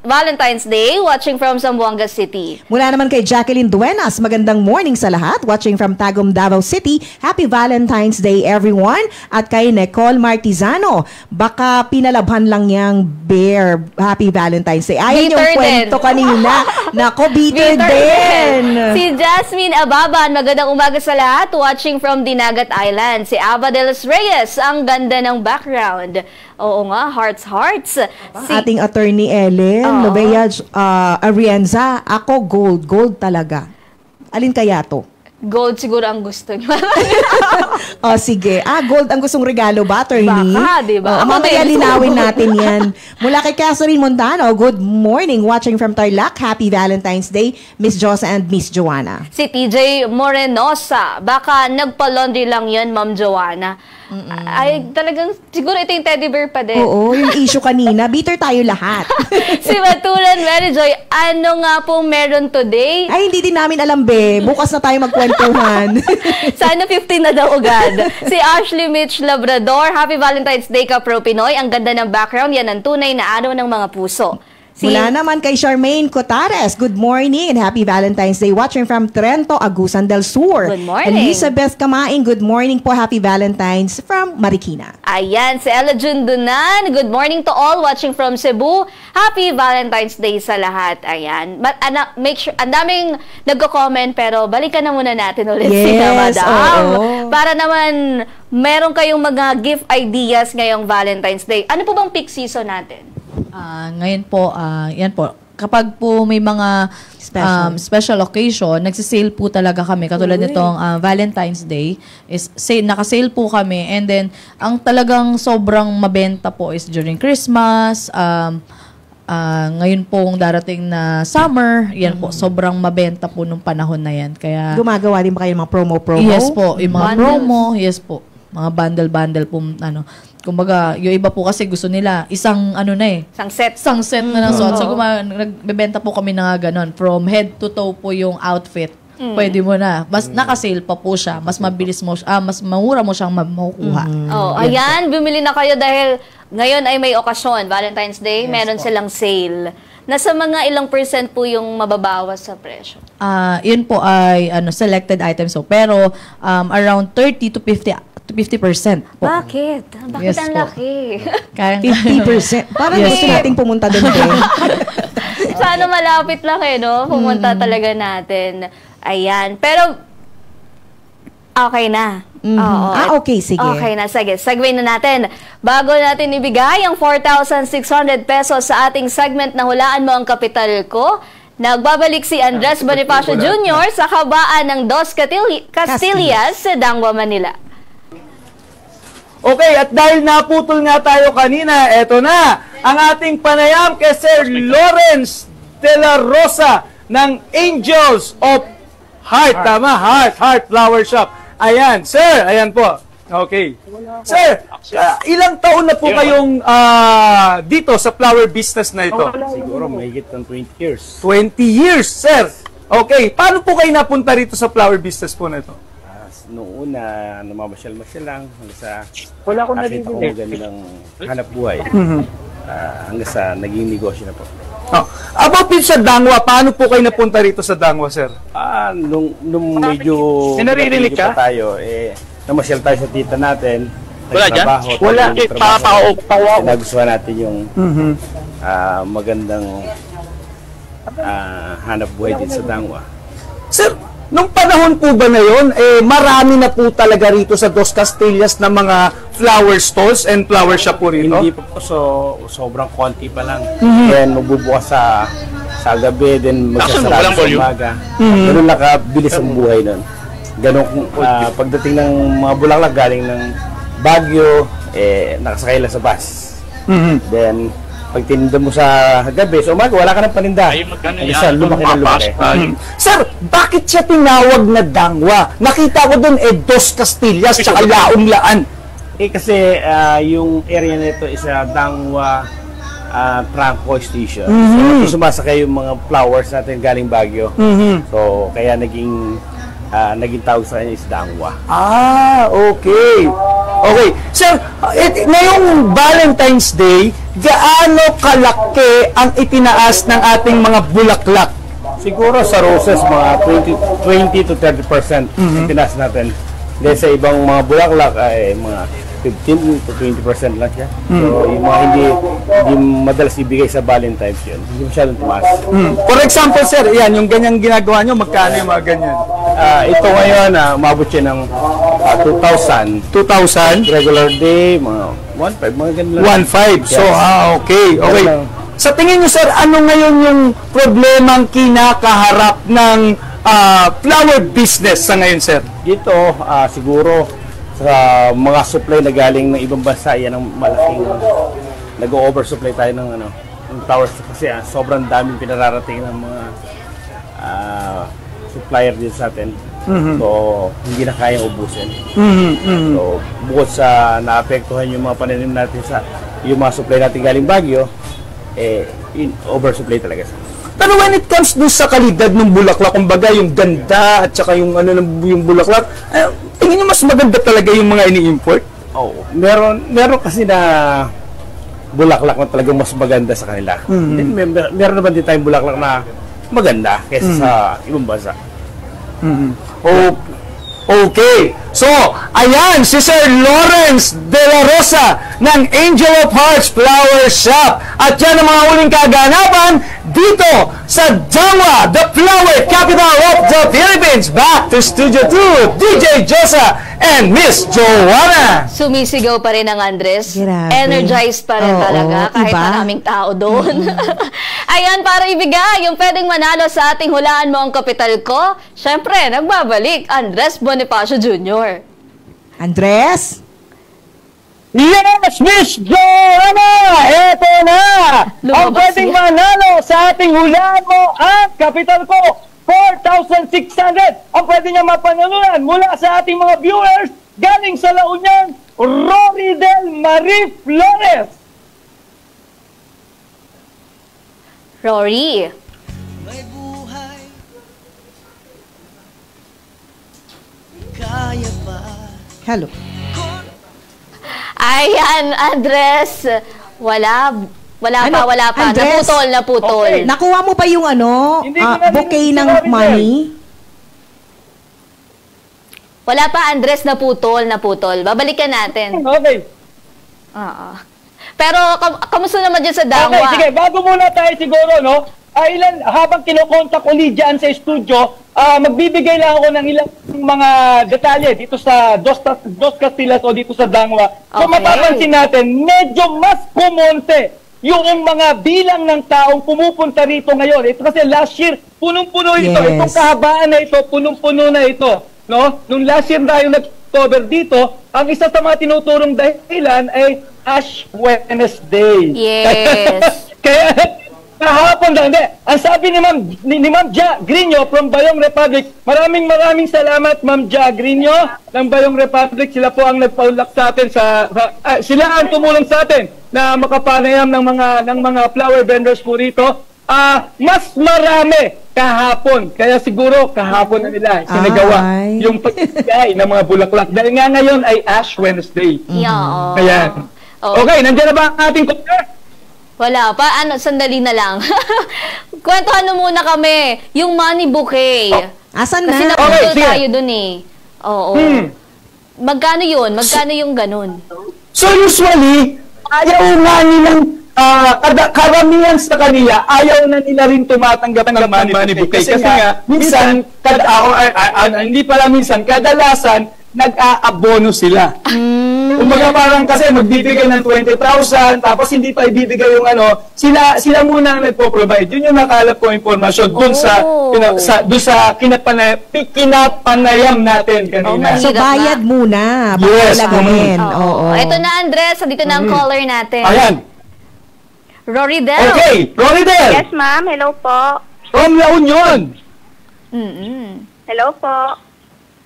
Valentine's Day. Watching from Zamboanga City. Mula naman kay Jacqueline Duenas, magandang morning sa lahat. Watching from Tagum, Davao City. Happy Valentine's Day, everyone. At kay Nicole Martizano, baka pinalabhan lang niyang bear. Happy Valentine's Day. Ayan yung Bitter kwento din. kanina. Nako, bitter din. Si Jasmine Ababan, magandang umaga sa lahat. Watching from Dinagat Island. Si Ava de los Reyes, ang ganda ng background. Oo nga, hearts. Ating attorney Ellen Oo. Lovea Arienza, ako gold talaga. Alin kaya to? Gold siguro ang gusto niyo. O sige. Gold ang gustong regalo ba, attorney? Baka, di ba? Ako Mamaya din. linawin natin yan. Mula kay Catherine Montano, good morning. Watching from Tarlac. Happy Valentine's Day, Miss Josa and Miss Joanna. Si TJ Morenosa, baka nagpa-laundry lang yan, Ma'am Joanna. Ay, talagang, siguro ito yung teddy bear pa din. Oo, yung issue kanina. Bitter tayo lahat. Si Matulan Mary Joy, ano nga po meron today? Ay, hindi din namin alam, be. Bukas na tayo magkwentuhan. Sana 15 na daw agad. Si Ashley Mitch Labrador, Happy Valentine's Day ka, Pro Pinoy. Ang ganda ng background, yan ang tunay na araw ng mga puso. Mula naman kay Charmaine Cotares, good morning and happy Valentine's Day. Watching from Trento, Agusan del Sur. Good morning. Elizabeth Kamaing, good morning po. Happy Valentine's from Marikina. Ayan, si Ella Jundunan, good morning to all watching from Cebu. Happy Valentine's Day sa lahat. Ayan. But, make sure, ang daming nagko-comment pero balikan na muna natin ulit si Yes, Madam. oo. Para naman meron kayong mga gift ideas ngayong Valentine's Day. Ano po bang peak season natin? Ngayon po, yan po. Kapag po may mga special occasion, nagsisale po talaga kami. Katulad nitong Valentine's Day, is naka-sale po kami. And then, ang talagang sobrang mabenta po is during Christmas, ngayon pong darating na summer, yan po, sobrang mabenta po nung panahon na yan. Kaya, Gumagawa din ba kayo ng mga promo? yes po, yung mga Bundles. promo, yes po. Mga bundle po, kumbaga, yung iba po kasi gusto nila, isang Isang set. na ng suot. So, nagbebenta po kami na ganon. From head to toe po yung outfit. Pwede mo na. Mas naka-sale pa po siya. Mas mabilis mo, mas mahura mo siyang makukuha. Oh, ayan, bumili na kayo dahil ngayon ay may okasyon, Valentine's Day, meron silang sale. Nasa mga ilang percent po yung mababawas sa presyo? Yun po ay selected items. So, pero around 30 to 50% po. Bakit? Bakit Yes ang po. laki? Kaya, 50%. Parang Yes, gusto po. nating pumunta doon. Sana malapit lang no? Pumunta talaga natin. Ayan. Pero, okay na. Oo. Okay, sige. Okay na, sige. Segue na natin. Bago natin ibigay ang 4,600 pesos sa ating segment na Hulaan Mo ang Kapital Ko, nagbabalik si Andres Bonifacio Jr. sa kabaan ng Dos Castillas sa Dangwa, Manila. Okay, at dahil naputol nga tayo kanina, eto na ang ating panayam kay Sir Lawrence de la Rosa ng Angels of Heart. Tama, Heart Flower Shop. Ayan, sir, ayan po. Okay. Sir, ilang taon na po kayong dito sa flower business na ito? Siguro mahigit ng 20 years. 20 years, sir. Okay, paano po kayo napunta rito sa flower business po na ito? Noong una, namamasyal-masyal lang hanggang sa nakita ko magandang hanap buhay. Hanggang sa naging negosyo na po. Oh. About din sa Dangwa, paano po kayo napunta rito sa Dangwa, sir? Nung medyo May naririnig medyo ka? pa tayo, namasyal tayo sa tita natin. nagtrabaho. Wala. Nagustuhan natin yung magandang hanap buhay din sa Dangwa. Sir, nung panahon po ba na yun, marami na po talaga rito sa Dos Castillas na mga flower stalls and flower shop po rito? Hindi pa po, sobrang konti pa lang. Then magbubukas sa gabi, then magsasarado sa umaga. Ganun nakabilis ang buhay nun. Ganun, pagdating ng mga bulaklak galing ng Baguio, nakasakay lang sa bus. Then, pag tininda mo sa gabi, sa umaga, wala ka ng paninda. Isa, lumaki na lumaki. Sir, bakit siya tinawag na Dangwa? Nakita ko doon, Dos Castillas, tsaka Laon-Laan. Kasi yung area nito is Dangwa Trangco Station. So, sumasakay yung mga flowers natin galing Baguio. So, kaya naging tawag sa kanya is Dangwa. Okay. Okay. Sir, ngayong Valentine's Day, gaano kalaki ang itinaas ng ating mga bulaklak? Siguro sa roses, mga 20 to 30% itinaas natin. Dahil sa ibang mga bulaklak ay mga 15 to 20% lang siya. So, yung mga hindi madalas ibigay sa Valentine's yun, hindi masyadong tumaas. For example, sir, yan, yung ganyang ginagawa nyo, magkano yung mga ganyan? Ito ngayon, umabot siya ng 2,000. 2,000? Regular day, mga 1,500, mga ganun lang. 1,500. So, okay. Okay. Sa tingin nyo, sir, ano ngayon yung problemang kinakaharap ng flower business sa ngayon, sir? Dito, siguro, sa mga supply na galing ng ibang bansa, yan ang malaking nag-oversupply tayo ng towers kasi sobrang daming pinararating ng mga supplier din sa atin. So, hindi na kayang ubusin. So, bukod sa naapektuhan yung mga pananim natin sa yung mga supply natin galing Baguio, oversupply talaga sa. Pero when it comes dun sa kalidad ng bulaklak, kumbaga yung ganda at saka yung yung bulaklak, tingin nyo mas maganda talaga yung mga ini-import? Oo. Meron kasi na bulaklak na talagang mas maganda sa kanila. Meron naman din tayong bulaklak na maganda kaysa sa ibang bansa. Okay. So, ayan, si Sir Lawrence De La Rosa ng Angel of Hearts Flower Shop. At yan ang mga huling kaganapan dito sa Dangwa, the flower capital of the Philippines. Back to Studio 2, DJ Josa and Miss Joanna. Sumisigaw pa rin ang Andres. Grabe. Energized pa rin talaga kahit iba. maraming tao doon. Ayan, para ibigay yung pwedeng manalo sa ating Hulaan Mo Ang Kapital Ko, syempre, nagbabalik Andres Bonifacio Jr. Andres? Yes, Miss Joanna! Eto na! Ang pwedeng manalo sa ating Hulaan Mo Ang Kapital Ko, 4,600 ang pwede niya mapanalunan mula sa ating mga viewers galing sa La Union, Rory Del Marie Flores. Rory. May buhay, kaya pa. Hello. Ayan, Andres. Wala pa. Andres? Naputol. Okay. Nakuha mo pa yung Hindi ko na bouquet din ng sinabi, money? Wala pa, Andres, naputol. Babalikan natin. Okay. Oo. Pero, kamusta naman dyan sa Dangwa? Okay, sige. Bago muna tayo siguro, no? Habang kinokontak ulit dyan sa studio, magbibigay lang ako ng ilang mga detalye dito sa Dos Castillas o dito sa Dangwa. So, Okay. mapapansin natin, medyo mas kumonte yung mga bilang ng taong pumupunta rito ngayon. Ito kasi last year, punong-puno ito. Yes. Itong kahabaan na ito, punong-puno na ito. No? Nung last year tayo nag-cover dito, ang isa sa mga tinuturong dahilan ay Ash Wednesday. Yes. Kaya kahapon lang, hindi. Ang sabi ni Ma'am Ja Grino from Bayong Republic, maraming salamat Ma'am Ja Grino ng Bayong Republic. Sila po ang nagpaulak sa atin sila ang tumulong sa atin na makapanayam ng mga flower vendors po rito. Mas marami kahapon. Kaya siguro kahapon na nila sinagawa yung pagbigay ng mga bulaklak. Dahil nga ngayon ay Ash Wednesday. Yeah. Ayan. Oh. Okay, nandiyan na ba ang ating caller? Wala pa. Sandali na lang. Kwentuhan na muna kami. Yung money bouquet. Asan Kasi na? naputol sige. tayo dun eh. Oo. Magkano yun? Magkano yung ganun? So usually, ayaw nga nilang karamihan sa kanila, ayaw na nila rin tumatanggap ng money bouquet. Kasi nga, minsan, hindi pala minsan, kadalasan, nag-aabono sila. Kumbaga parang kasi magbibigay ng 20,000, tapos hindi pa ibibigay yung sila muna ang nagpo-provide. Yun yung nakalap ko informasyon dun sa kinapanayam natin kanina. So, bayad muna. Yes. Oo. Ito na, Andres. Dito na ang caller natin. Ayan. Rory Del. Okay, Rory Del. Yes, ma'am. Hello po. From La Union. Hello po.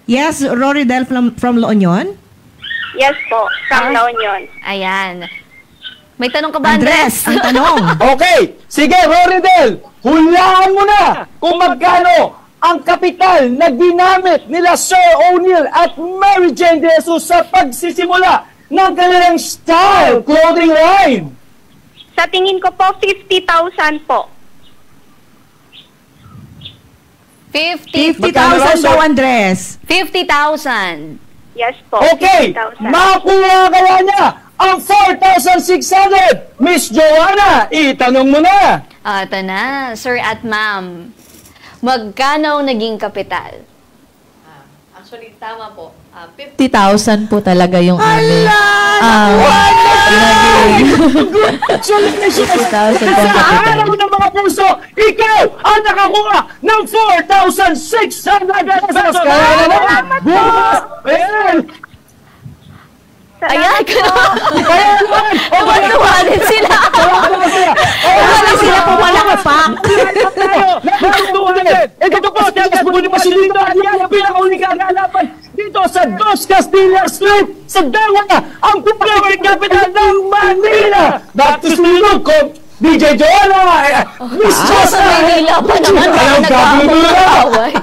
Yes, Rory Del from La Union. Yes po, from La Union. Ayan. May tanong ka ba, Andres? Ang tanong. Okay, sige, Rory Del. Hulaan mo na kung magkano ang kapital na ginamit nila Sir O'Neil at Mary Jane De Jesus sa pagsisimula ng kanilang style clothing line. Sa tingin ko po, 50,000 po. 50,000 daw, Andres. 50,000. Yes po, Okay, 50,000. makuha kaya niya ang 4,600. Miss Joanna, itanong mo na. Ito na, sir at ma'am. Magkano ang naging kapital? Actually, tama po. 50,000 po talaga yung amin. Congratulations! 50,000 po ang Sa kapital. araw ng mga puso, ikaw ang nakakuha ng 4,600 pesos. Kaya naman, bukas! Ayan, Kaya naman! Tuwa din sila. Sila pumalakpak. Ito po, Tiagas Bonifacio at yan ang pinakauling kagalapan dito sa Dos Castilla Street sa Dawa, ang public capital ng Manila. Back to studio ko, DJ Joanna, Miss Sa Manila pa naman.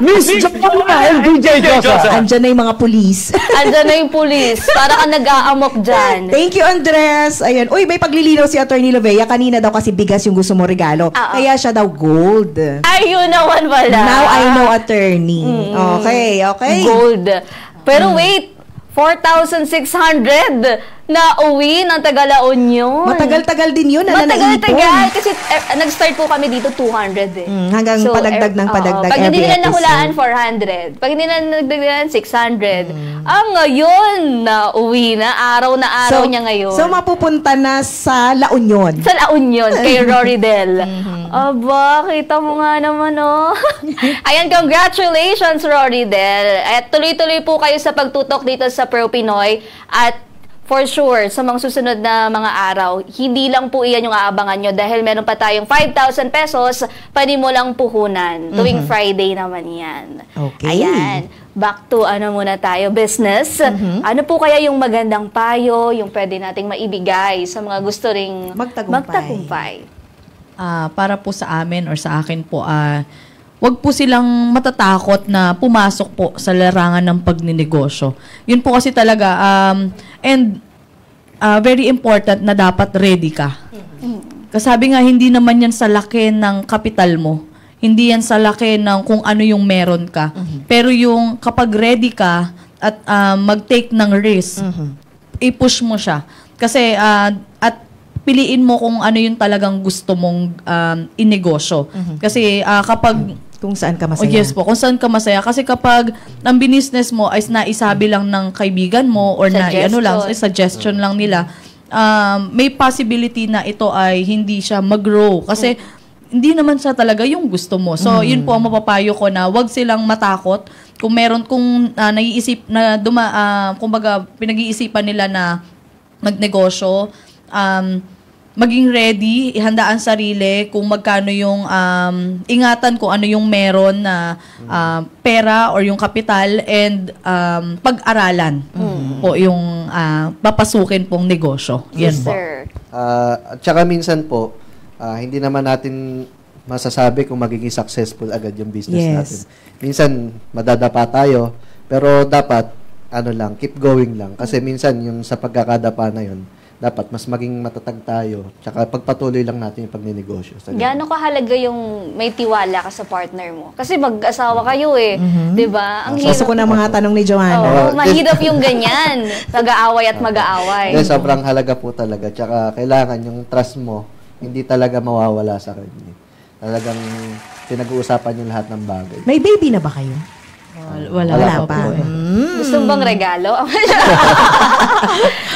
Miss Joanna and DJ Josa. Andyan na yung mga pulis. Andyan na yung pulis. Para ka nag-aamok dyan. Thank you, Andres. Ayan. Uy, may paglilinaw si Attorney Lovea. Kanina daw kasi bigas yung gusto mo regalo. Kaya siya daw gold. Ayun naman pala. Now I know, Attorney. Okay. Gold. Pero wait, 4,600 na uwi ng Taga-La Union. Matagal-tagal din yun. Matagal-tagal. Kasi nag-start po kami dito 200 eh. Hanggang padagdag ng padagdag pag hindi every nila nahulaan, episode. 400. Pag hindi nila nagdagdagan, 600. Ngayon, na uwi na. Araw na araw niya ngayon. So, mapupunta na sa La Union. Sa La Union, kay Rory Del. Aba, kita mo nga naman, oh. Ayan, congratulations, Rory Del. At tuloy-tuloy po kayo sa pagtutok dito sa Pro Pinoy. At for sure, sa mga susunod na mga araw, hindi lang po iyan yung aabangan nyo dahil meron pa tayong 5,000 pesos, pwede mo lang puhunan. Tuwing Friday naman yan. Okay. Ayan. Back to muna tayo, business. Ano po kaya yung magandang payo, yung pwede nating maibigay sa mga gusto ring magtagumpay? Para po sa amin or sa akin po, wag po silang matatakot na pumasok po sa larangan ng pagninegosyo. Yun po kasi talaga, very important na dapat ready ka. Kasabi nga, hindi naman yan sa laki ng kapital mo. Hindi yan sa laki ng kung ano yung meron ka. Pero yung kapag ready ka at mag-take ng risk, i-push mo siya. Kasi, at piliin mo kung ano yung talagang gusto mong inegosyo. Kasi kapag kung saan ka masaya. Yes po, kung saan ka masaya. Kasi kapag ang business mo ay naisabi lang ng kaibigan mo or suggestion lang nila, may possibility na ito ay hindi siya mag-grow. Kasi hindi naman siya talaga yung gusto mo. So, yun po ang mapapayo ko na wag silang matakot. Kung meron, naiisip na kumbaga, pinag-iisipan nila na magnegosyo, maging ready, ihandaan sarili kung magkano yung ingatan kung ano yung meron na pera or yung kapital and pag-aralan po yung papasukin pong negosyo. Yan po. Sir. At saka minsan po, hindi naman natin masasabi kung magiging successful agad yung business natin. Minsan, madadapa tayo, pero dapat, keep going lang. Kasi minsan, yung sa pagkakadapa na yun, dapat mas maging matatag tayo. Tsaka pagpatuloy lang natin yung pagninegosyo. Gaano kahalaga yung may tiwala ka sa partner mo? Kasi mag-asawa kayo eh. Di ba? Ang Gusto ko na mga tanong ni Joanna. mahirap yung ganyan. Mag-aaway at mag-aaway. Sobrang halaga po talaga. Tsaka kailangan yung trust mo, hindi talaga mawawala sa kanya. Talagang pinag-uusapan yung lahat ng bagay. May baby na ba kayo? Wala pa. Gusto mo bang regalo?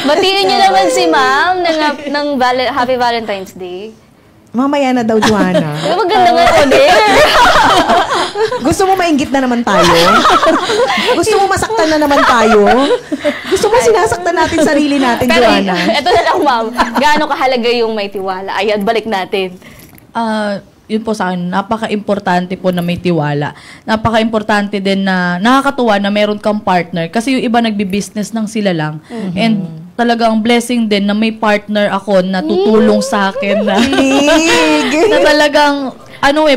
Batiin niyo naman si ma'am ng Happy Valentine's Day. Mamaya na daw, Joanna. Maganda nga ulit. Gusto mo mainggit na naman tayo? Gusto mo masaktan na naman tayo? Gusto mo sinasaktan natin sarili natin, Pero Joanna? ito na lang, ma'am. Gaano kahalaga yung may tiwala? Ayan, balik natin. Yun po sa akin, napaka-importante po na may tiwala. Napaka-importante din na nakakatuwa na meron kang partner. Kasi yung iba nagbi-business ng sila lang. And talagang blessing din na may partner ako na tutulong sa akin na, na talagang,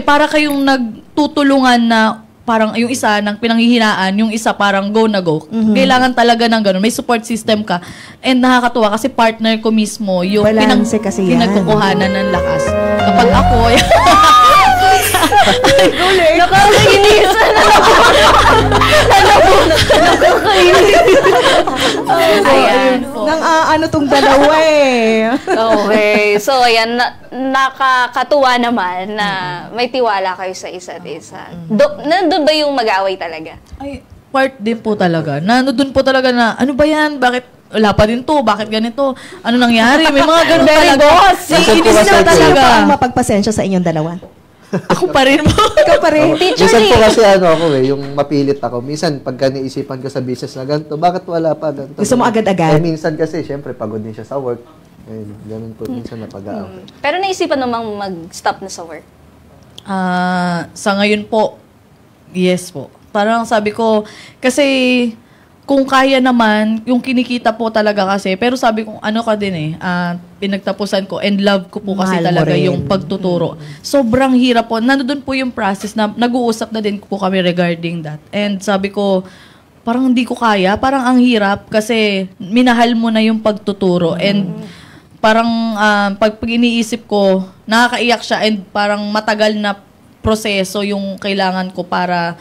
para kayong nagtutulungan na parang yung isa ng pinanghihinaan, yung isa parang go na go. Kailangan talaga ng ganun. May support system ka. And nakakatuwa kasi partner ko mismo yung Balanse kasi yan. pinagkukuhanan ng lakas. Kapag ako, Nakakainis. Ayan. Ano tong dalawa eh. Okay. So, ayan, nakakatuwa naman na may tiwala kayo sa isa't isa. Nandun ba yung mag-aaway talaga? ay, part din po talaga. Doon po talaga na, ano ba yan? Bakit wala pa din to? Bakit ganito? Ano nangyari? May mga ganun talaga. Sino talaga. pa ang mapagpasensya sa inyong dalawa? Ako pa rin mo. Ikaw pa rin. Minsan po kasi ako yung mapilit ako. Minsan pagka niisipan ko sa business na ganito, bakit wala pa ganito? Gusto mo agad-agad? Minsan kasi, syempre, pagod din siya sa work. Ayun, ganun po minsan napag-aaway. Pero naisipan namang mag-stop na sa work? Sa ngayon po, yes po. Parang sabi ko, kasi kung kaya naman, yung kinikita po talaga kasi, pero sabi ko, ka din pinagtapusan ko and love ko po kasi Mahal mo talaga rin. yung pagtuturo. Sobrang hirap po. Nandun po yung process na nag-uusap na din po kami regarding that. And sabi ko, parang hindi ko kaya, parang ang hirap kasi minahal mo na yung pagtuturo. And parang pag iniisip ko, nakakaiyak siya and parang matagal na proseso yung kailangan ko para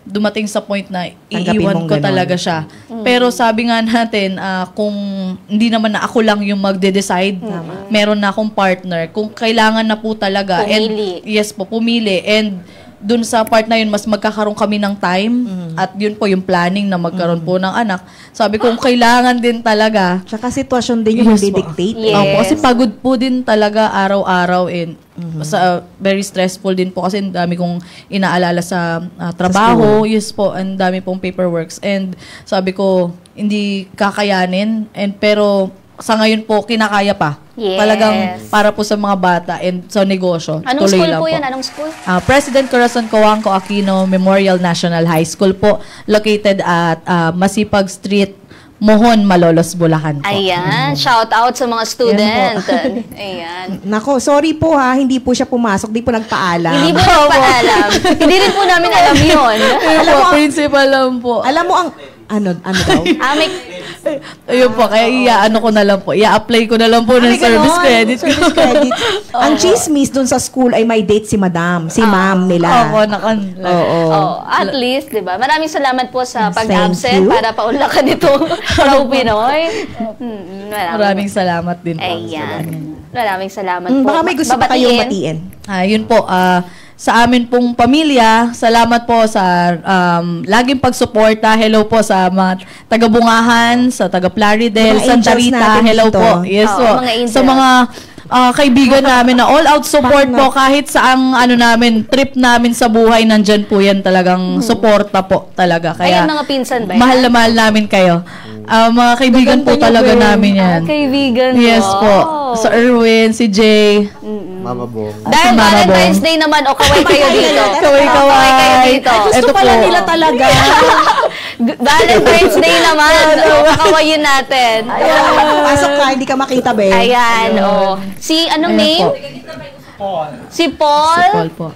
dumating sa point na iiwan ko talaga siya. Pero sabi nga natin, kung hindi naman na ako lang yung magde-decide, meron na akong partner. Kung kailangan na po talaga. Pumili. And, yes po, pumili. And dun sa part na yun, mas magkakaroon kami ng time. At yun po yung planning na magkaroon po ng anak. Sabi ko, kung kailangan din talaga. Tsaka sitwasyon din yung didictate. Yes. Opo, kasi pagod po din talaga araw-araw and very stressful din po kasi ang dami kong inaalala sa trabaho. Yes po, ang dami pong paperworks. And sabi ko, hindi kakayanin. Pero sa ngayon po, kinakaya pa. Yes. Talagang para po sa mga bata and sa negosyo. Anong Tuloy school lang po yan? Anong school? President Corazon Coangco Aquino Memorial National High School po, located at Masipag Street, Mohon, Malolos, Bulacan po. Ayan. Shout out sa mga student. Ayan. Nako, sorry po hindi po siya pumasok, di po nagpaalam. Hindi po nagpaalam. Hindi rin po namin alam yun. Alam mo, principal lang po. Alam mo ang, ano daw? Ayun po, kaya ko na lang po. I-apply ko na lang po ng service credit. Service credit. Ang chismis dun sa school ay may date si madam, si ma'am nila. Oo, At least, di ba? Maraming salamat po sa Thank pag-absent you. para paunlakan itong Pro Pinoy. Maraming salamat din po. Ayan. Maraming salamat po. Baka may gusto pa kayong batiin. Yun po, sa amin pong pamilya, salamat po sa laging pagsuporta. Hello po sa mga taga-Bungahan, sa taga-Plaridel, Mga Santa angels Rita. natin Hello dito. po. Yes po. Mga angels. Sa mga kaibigan namin na all-out support po kahit sa ang trip namin sa buhay, nandyan po yan talagang suporta po talaga. Kaya Ayan, mga pinsan ba yan? mahal na mahal namin kayo. Mga kaibigan po talaga namin yan. Kaibigan mo. Yes po. Sa Erwin, si Jay. Mama Bong. Dahil Mama Valentine's Bong. Day naman, o kaway kayo dito. Kaway. Kaway kayo dito. Gusto Ito pala po. nila talaga. Valentine's Day naman. O, kakawayin natin. Pasok ka, hindi ka makita, be. Ayan, o. Si, anong name? Si Paul. Si Paul po.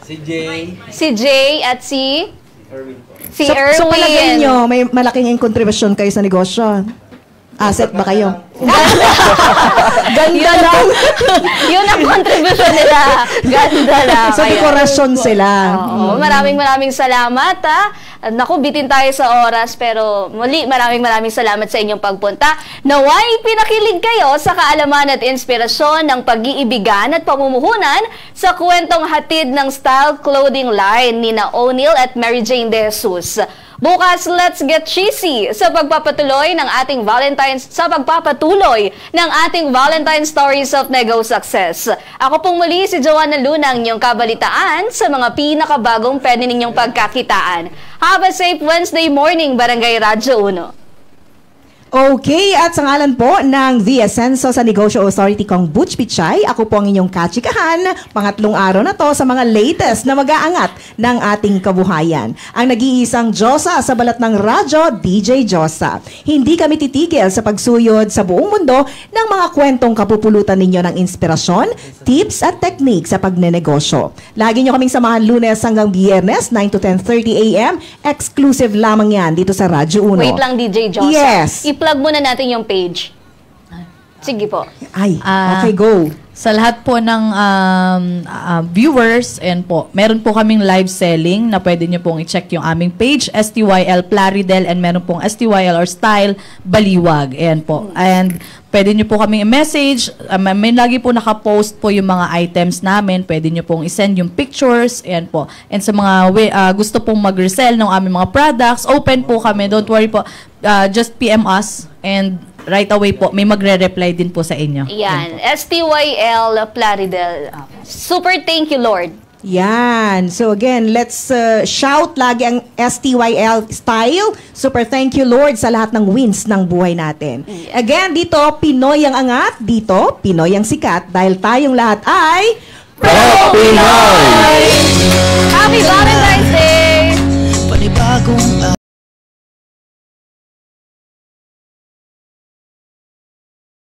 Si Jay at si Erwin. So palagay nyo, may malaking contribution kayo sa negosyo. Asset ba kayo? Ganda lang. Yun ang contribution nila. Ganda lang. Sa dekorasyon sila. Oo, maraming salamat ha. Naku, bitin tayo sa oras, pero muli maraming salamat sa inyong pagpunta. Naway pinakilig kayo sa kaalaman at inspirasyon ng pag-iibigan at pamumuhunan sa kwentong hatid ng style clothing line ni na O'Neil at Mary Jane De Jesus. Bukas, let's get cheesy sa pagpapatuloy ng ating Valentine's Stories of Nego Success. Ako pong muli si Joanna Lunang, inyong kabalitaan sa mga pinakabagong pwede ninyong pagkakitaan. Have a safe Wednesday morning, Barangay Radyo 1. Okay, at sa ngalan po ng The Ascenso sa Negosyo Authority kong Butch Pichay, ako po ang inyong kachikahan, pangatlong araw na to sa mga latest na mag-aangat ng ating kabuhayan. Ang nag-iisang Diyosa sa balat ng radyo, DJ Diyosa. Hindi kami titigil sa pagsuyod sa buong mundo ng mga kwentong kapupulutan ninyo ng inspirasyon, tips at technique sa pagnenegosyo. Lagi nyo kaming samahan Lunes hanggang Biyernes, 9 to 10:30 a.m. Exclusive lamang yan dito sa Radyo 1. Wait lang, DJ Diyosa. Yes. I-plug muna natin yung page. Sige po. Ay, okay, go. Sa lahat po ng viewers, and po, meron po kaming live selling na pwede nyo pong i-check yung aming page, STYL Plaridel, and meron pong STYL or Style Baliwag. Ayan po. And pwede nyo po kaming i-message. May lagi po nakapost po yung mga items namin. Pwede nyo pong i-send yung pictures. Ayan po. And sa mga gusto pong mag-resell ng aming mga products, open po kami. Don't worry po. Just PM us and right away po, may magre-reply din po sa inyo. Yan. STYL Plaridel. Super thank you, Lord. Yan. So again, let's shout lagi ang STYL style. Super thank you, Lord, sa lahat ng wins ng buhay natin. Again, dito, Pinoy ang angat. Dito, Pinoy ang sikat. Dahil tayong lahat ay... Pro Pinoy! Happy